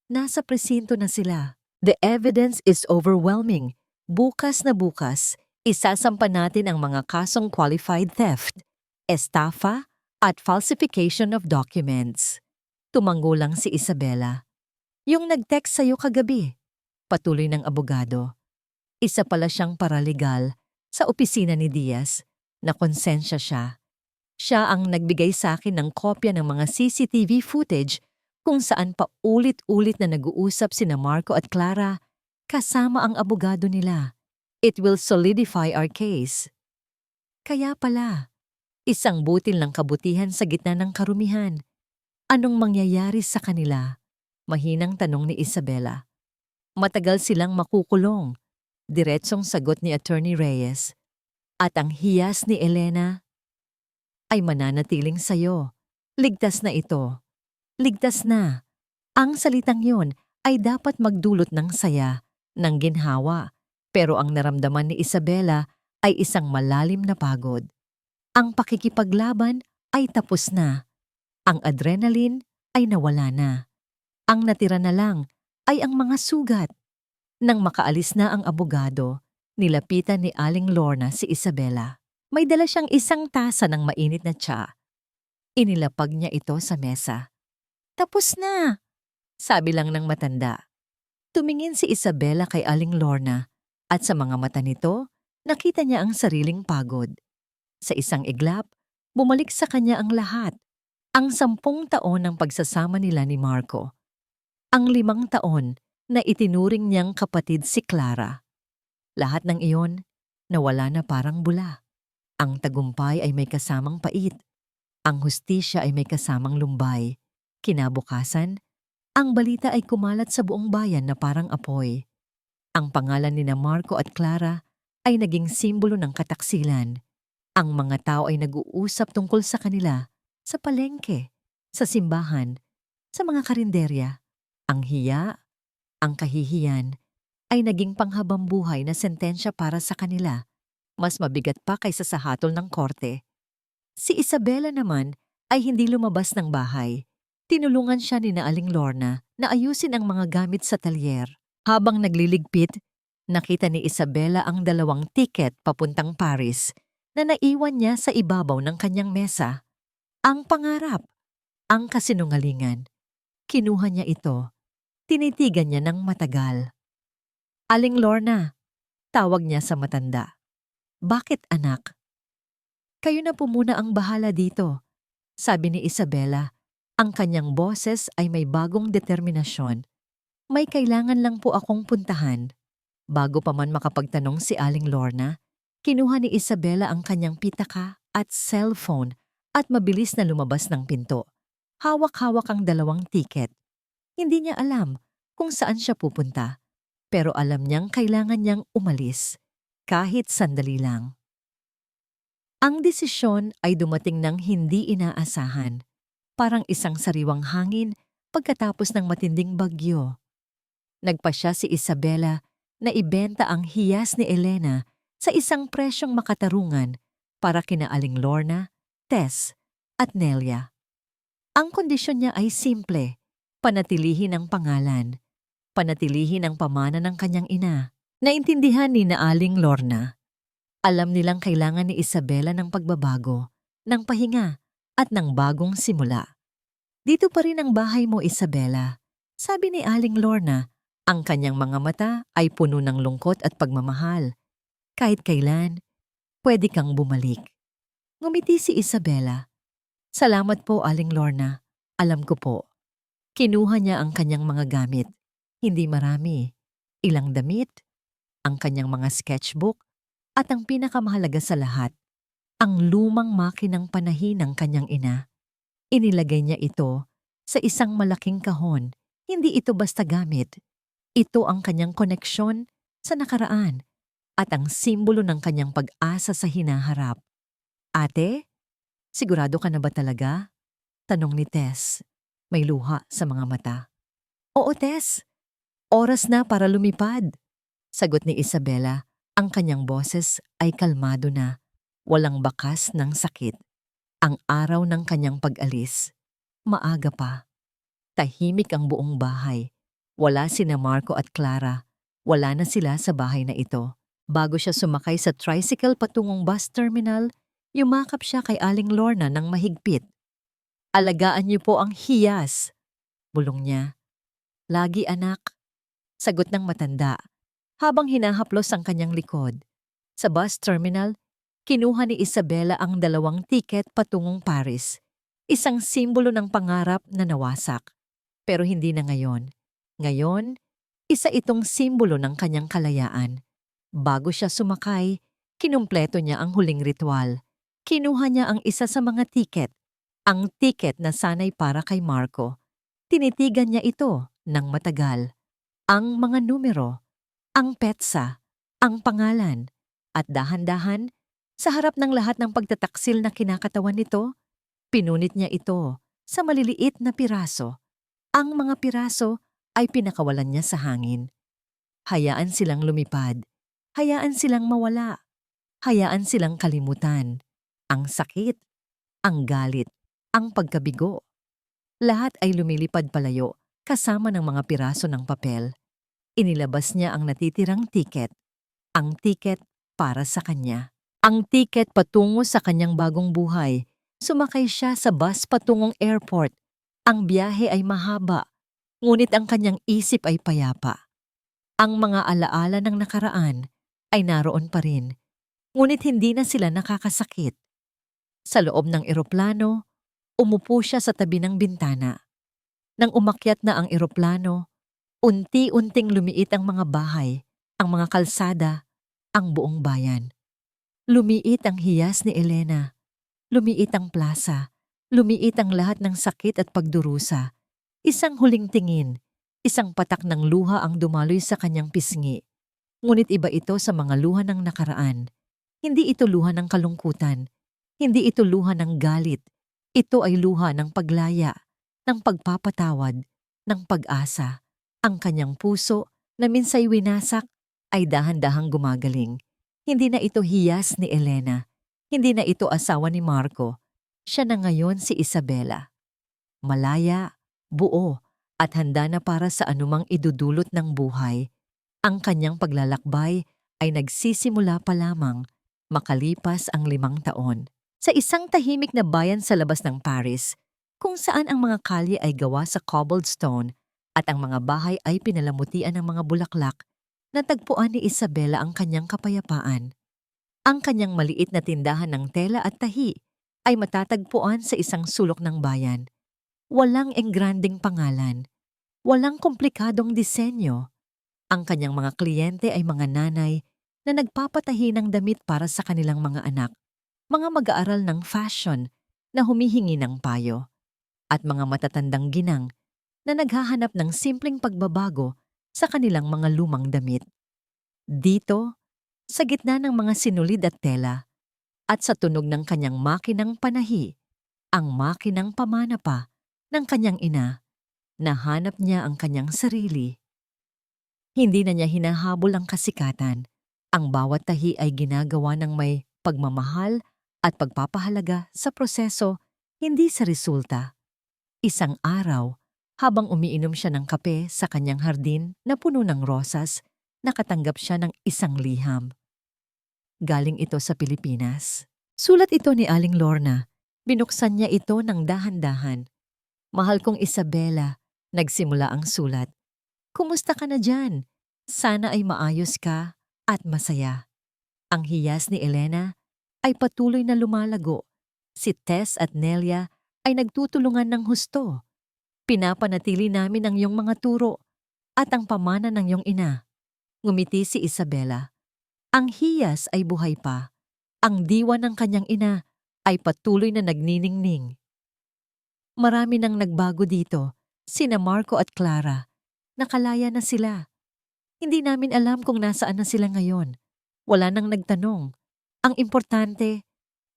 Nasa presinto na sila. The evidence is overwhelming. Bukas na bukas, isasampa natin ang mga kasong qualified theft, estafa, at falsification of documents. Tumango lang si Isabela. Yung nag-text sa'yo kagabi, patuloy ng abogado. Isa pala siyang paralegal sa opisina ni Diaz na konsensya siya. Siya ang nagbigay sa akin ng kopya ng mga CCTV footage kung saan pa ulit-ulit na nag-uusap sina Marco at Clara kasama ang abogado nila. It will solidify our case. Kaya pala, isang butil ng kabutihan sa gitna ng karumihan. Anong mangyayari sa kanila? Mahinang tanong ni Isabela. Matagal silang makukulong. Diretsong sagot ni Attorney Reyes. At ang hiyas ni Elena ay mananatiling sayo. Ligtas na ito. Ligtas na. Ang salitang yon ay dapat magdulot ng saya, ng ginhawa. Pero ang naramdaman ni Isabela ay isang malalim na pagod. Ang pakikipaglaban ay tapos na. Ang adrenaline ay nawala na. Ang natira na lang ay ang mga sugat. Nang makaalis na ang abogado, nilapitan ni Aling Lorna si Isabela. May dala siyang isang tasa ng mainit na tsa. Inilapag niya ito sa mesa. Tapos na, sabi lang ng matanda. Tumingin si Isabela kay Aling Lorna at sa mga mata nito, nakita niya ang sariling pagod. Sa isang iglap, bumalik sa kanya ang lahat. Ang 10 taon ng pagsasama nila ni Marco. Ang 5 taon na itinuring niyang kapatid si Clara. Lahat ng iyon, nawala na parang bula. Ang tagumpay ay may kasamang pait. Ang hustisya ay may kasamang lumbay. Kinabukasan, ang balita ay kumalat sa buong bayan na parang apoy. Ang pangalan ni Marco at Clara ay naging simbolo ng kataksilan. Ang mga tao ay nag-uusap tungkol sa kanila sa palengke, sa simbahan, sa mga karinderya. Ang hiya, ang kahihiyan, ay naging panghabambuhay na sentensya para sa kanila, mas mabigat pa kaysa sa hatol ng korte. Si Isabela naman ay hindi lumabas ng bahay. Tinulungan siya ni na Aling Lorna na ayusin ang mga gamit sa talyer. Habang nagliligpit, nakita ni Isabela ang 2 tiket papuntang Paris na naiwan niya sa ibabaw ng kanyang mesa. Ang pangarap, ang kasinungalingan. Kinuha niya ito. Tinitigan niya ng matagal. Aling Lorna, tawag niya sa matanda. Bakit anak? Kayo na po muna ang bahala dito, sabi ni Isabela. Ang kanyang boses ay may bagong determinasyon. May kailangan lang po akong puntahan. Bago pa man makapagtanong si Aling Lorna, kinuha ni Isabela ang kanyang pitaka at cellphone at mabilis na lumabas ng pinto. Hawak-hawak ang 2 tiket. Hindi niya alam kung saan siya pupunta, pero alam niyang kailangan niyang umalis, kahit sandali lang. Ang desisyon ay dumating ng hindi inaasahan, parang isang sariwang hangin pagkatapos ng matinding bagyo. Nagpasya si Isabela na ibenta ang hiyas ni Elena sa isang presyong makatarungan para kina Aling Lorna, Tess at Nelia. Ang kondisyon niya ay simple, panatilihin ang pangalan, panatilihin ang pamana ng kanyang ina. Naintindihan ni na Aling Lorna. Alam nilang kailangan ni Isabela ng pagbabago, ng pahinga at ng bagong simula. Dito pa rin ang bahay mo, Isabela, sabi ni Aling Lorna. Ang kanyang mga mata ay puno ng lungkot at pagmamahal. Kahit kailan, pwede kang bumalik. Ngumiti si Isabela. Salamat po, Aling Lorna. Alam ko po. Kinuha niya ang kanyang mga gamit. Hindi marami. Ilang damit, ang kanyang mga sketchbook, at ang pinakamahalaga sa lahat, ang lumang makinang panahi ng kanyang ina. Inilagay niya ito sa isang malaking kahon. Hindi ito basta gamit. Ito ang kanyang koneksyon sa nakaraan at ang simbolo ng kanyang pag-asa sa hinaharap. Ate, sigurado ka na ba talaga? Tanong ni Tess. May luha sa mga mata. Oo, Tess. Oras na para lumipad. Sagot ni Isabela. Ang kanyang boses ay kalmado na, walang bakas ng sakit. Ang araw ng kanyang pag-alis. Maaga pa. Tahimik ang buong bahay. Wala sina Marco at Clara. Wala na sila sa bahay na ito. Bago siya sumakay sa tricycle patungong bus terminal, yumakap siya kay Aling Lorna ng mahigpit. Alagaan niyo po ang hiyas, bulong niya. Lagi anak, sagot ng matanda, habang hinahaplos ang kanyang likod. Sa bus terminal, kinuha ni Isabela ang 2 tiket patungong Paris. Isang simbolo ng pangarap na nawasak. Pero hindi na ngayon. Ngayon, isa itong simbolo ng kanyang kalayaan. Bago siya sumakay, kinumpleto niya ang huling ritual. Kinuha niya ang isa sa mga tiket, ang tiket na sanay para kay Marco. Tinitigan niya ito ng matagal. Ang mga numero, ang petsa, ang pangalan, at dahan-dahan, sa harap ng lahat ng pagtataksil na kinakatawan nito, pinunit niya ito sa maliliit na piraso. Ang mga piraso ay pinakawalan niya sa hangin. Hayaan silang lumipad. Hayaan silang mawala. Hayaan silang kalimutan. Ang sakit, ang galit, ang pagkabigo. Lahat ay lumilipad palayo kasama ng mga piraso ng papel. Inilabas niya ang natitirang tiket. Ang tiket para sa kanya. Ang tiket patungo sa kanyang bagong buhay. Sumakay siya sa bus patungong airport. Ang biyahe ay mahaba, ngunit ang kanyang isip ay payapa. Ang mga alaala ng nakaraan ay naroon pa rin, ngunit hindi na sila nakakasakit. Sa loob ng eroplano, umupo siya sa tabi ng bintana. Nang umakyat na ang eroplano, unti-unting lumiit ang mga bahay, ang mga kalsada, ang buong bayan. Lumiit ang hiyas ni Elena. Lumiit ang plaza. Lumiit ang lahat ng sakit at pagdurusa. Isang huling tingin, isang patak ng luha ang dumaloy sa kanyang pisngi. Ngunit iba ito sa mga luha ng nakaraan. Hindi ito luha ng kalungkutan. Hindi ito luha ng galit. Ito ay luha ng paglaya, ng pagpapatawad, ng pag-asa. Ang kanyang puso na minsay winasak ay dahan-dahang gumagaling. Hindi na ito hiyas ni Elena. Hindi na ito asawa ni Marco. Siya na ngayon si Isabela. Malaya, buo, at handa na para sa anumang idudulot ng buhay. Ang kanyang paglalakbay ay nagsisimula pa lamang makalipas ang 5 taon. Sa isang tahimik na bayan sa labas ng Paris, kung saan ang mga kalye ay gawa sa cobblestone at ang mga bahay ay pinalamutian ng mga bulaklak, natagpuan ni Isabela ang kanyang kapayapaan. Ang kanyang maliit na tindahan ng tela at tahi ay matatagpuan sa isang sulok ng bayan. Walang engranding pangalan, walang komplikadong disenyo. Ang kanyang mga kliyente ay mga nanay na nagpapatahi ng damit para sa kanilang mga anak, mga mag-aaral ng fashion na humihingi ng payo, at mga matatandang ginang na naghahanap ng simpleng pagbabago sa kanilang mga lumang damit. Dito, sa gitna ng mga sinulid at tela, at sa tunog ng kanyang makinang panahi, ang makinang pamana pa ng kanyang ina, nahanap niya ang kanyang sarili. Hindi na niya hinahabol ang kasikatan. Ang bawat tahi ay ginagawa ng may pagmamahal at pagpapahalaga sa proseso, hindi sa resulta. Isang araw, habang umiinom siya ng kape sa kanyang hardin na puno ng rosas, nakatanggap siya ng isang liham. Galing ito sa Pilipinas. Sulat ito ni Aling Lorna. Binuksan niya ito ng dahan-dahan. Mahal kong Isabela, nagsimula ang sulat. Kumusta ka na dyan? Sana ay maayos ka at masaya. Ang hiyas ni Elena ay patuloy na lumalago. Si Tess at Nelia ay nagtutulungan ng husto. Pinapanatili namin ang iyong mga turo at ang pamana ng iyong ina. Ngumiti si Isabela. Ang hiyas ay buhay pa. Ang diwa ng kanyang ina ay patuloy na nagniningning. Marami nang nagbago dito, sina Marco at Clara. Nakalaya na sila. Hindi namin alam kung nasaan na sila ngayon. Wala nang nagtanong. Ang importante,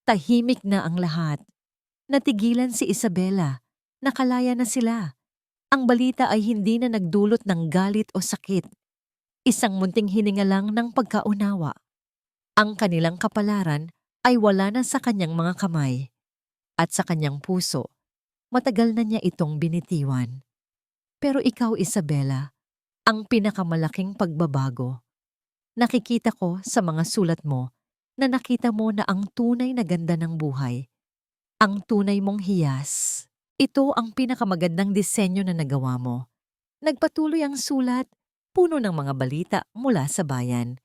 tahimik na ang lahat. Natigilan si Isabela. Nakalaya na sila. Ang balita ay hindi na nagdulot ng galit o sakit. Isang munting hininga lang ng pagkaunawa. Ang kanilang kapalaran ay wala na sa kanyang mga kamay. At sa kanyang puso, matagal na niya itong binitiwan. Pero ikaw, Isabela, ang pinakamalaking pagbabago. Nakikita ko sa mga sulat mo na nakita mo na ang tunay na ganda ng buhay. Ang tunay mong hiyas. Ito ang pinakamagandang disenyo na nagawa mo. Nagpatuloy ang sulat, puno ng mga balita mula sa bayan.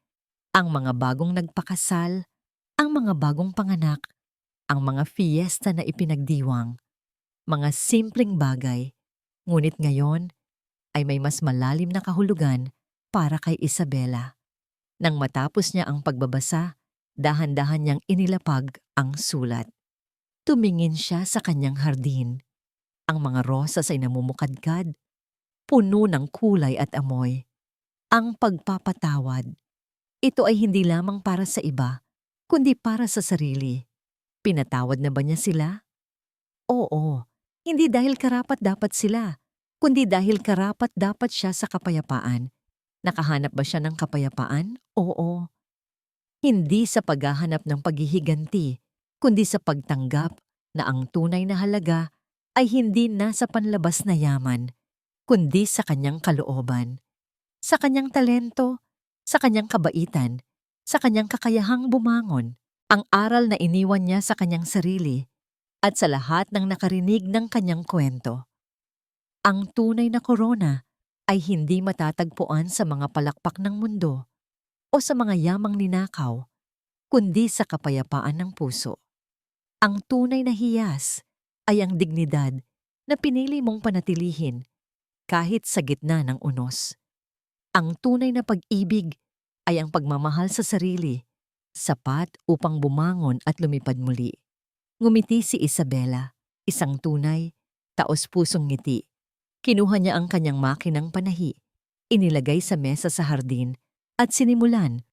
Ang mga bagong nagpakasal, ang mga bagong panganak, ang mga fiesta na ipinagdiwang. Mga simpleng bagay. Ngunit ngayon ay may mas malalim na kahulugan para kay Isabela. Nang matapos niya ang pagbabasa, dahan-dahan niyang inilapag ang sulat. Tumingin siya sa kanyang hardin. Ang mga rosas ay namumukadkad, puno ng kulay at amoy. Ang pagpapatawad. Ito ay hindi lamang para sa iba, kundi para sa sarili. Pinatawad na ba niya sila? Oo, hindi dahil karapat-dapat sila, kundi dahil karapat-dapat siya sa kapayapaan. Nakahanap ba siya ng kapayapaan? Oo. Hindi sa paghahanap ng paghihiganti, kundi sa pagtanggap na ang tunay na halaga ay hindi nasa panlabas na yaman, kundi sa kanyang kalooban, sa kanyang talento, sa kanyang kabaitan, sa kanyang kakayahang bumangon, ang aral na iniwan niya sa kanyang sarili, at sa lahat ng nakarinig ng kanyang kwento. Ang tunay na korona ay hindi matatagpuan sa mga palakpak ng mundo o sa mga yamang ninakaw, kundi sa kapayapaan ng puso. Ang tunay na hiyas ay ang dignidad na pinili mong panatilihin kahit sa gitna ng unos. Ang tunay na pag-ibig ay ang pagmamahal sa sarili, sapat upang bumangon at lumipad muli. Ngumiti si Isabela, isang tunay, taos-pusong ngiti. Kinuha niya ang kanyang makinang panahi, inilagay sa mesa sa hardin at sinimulan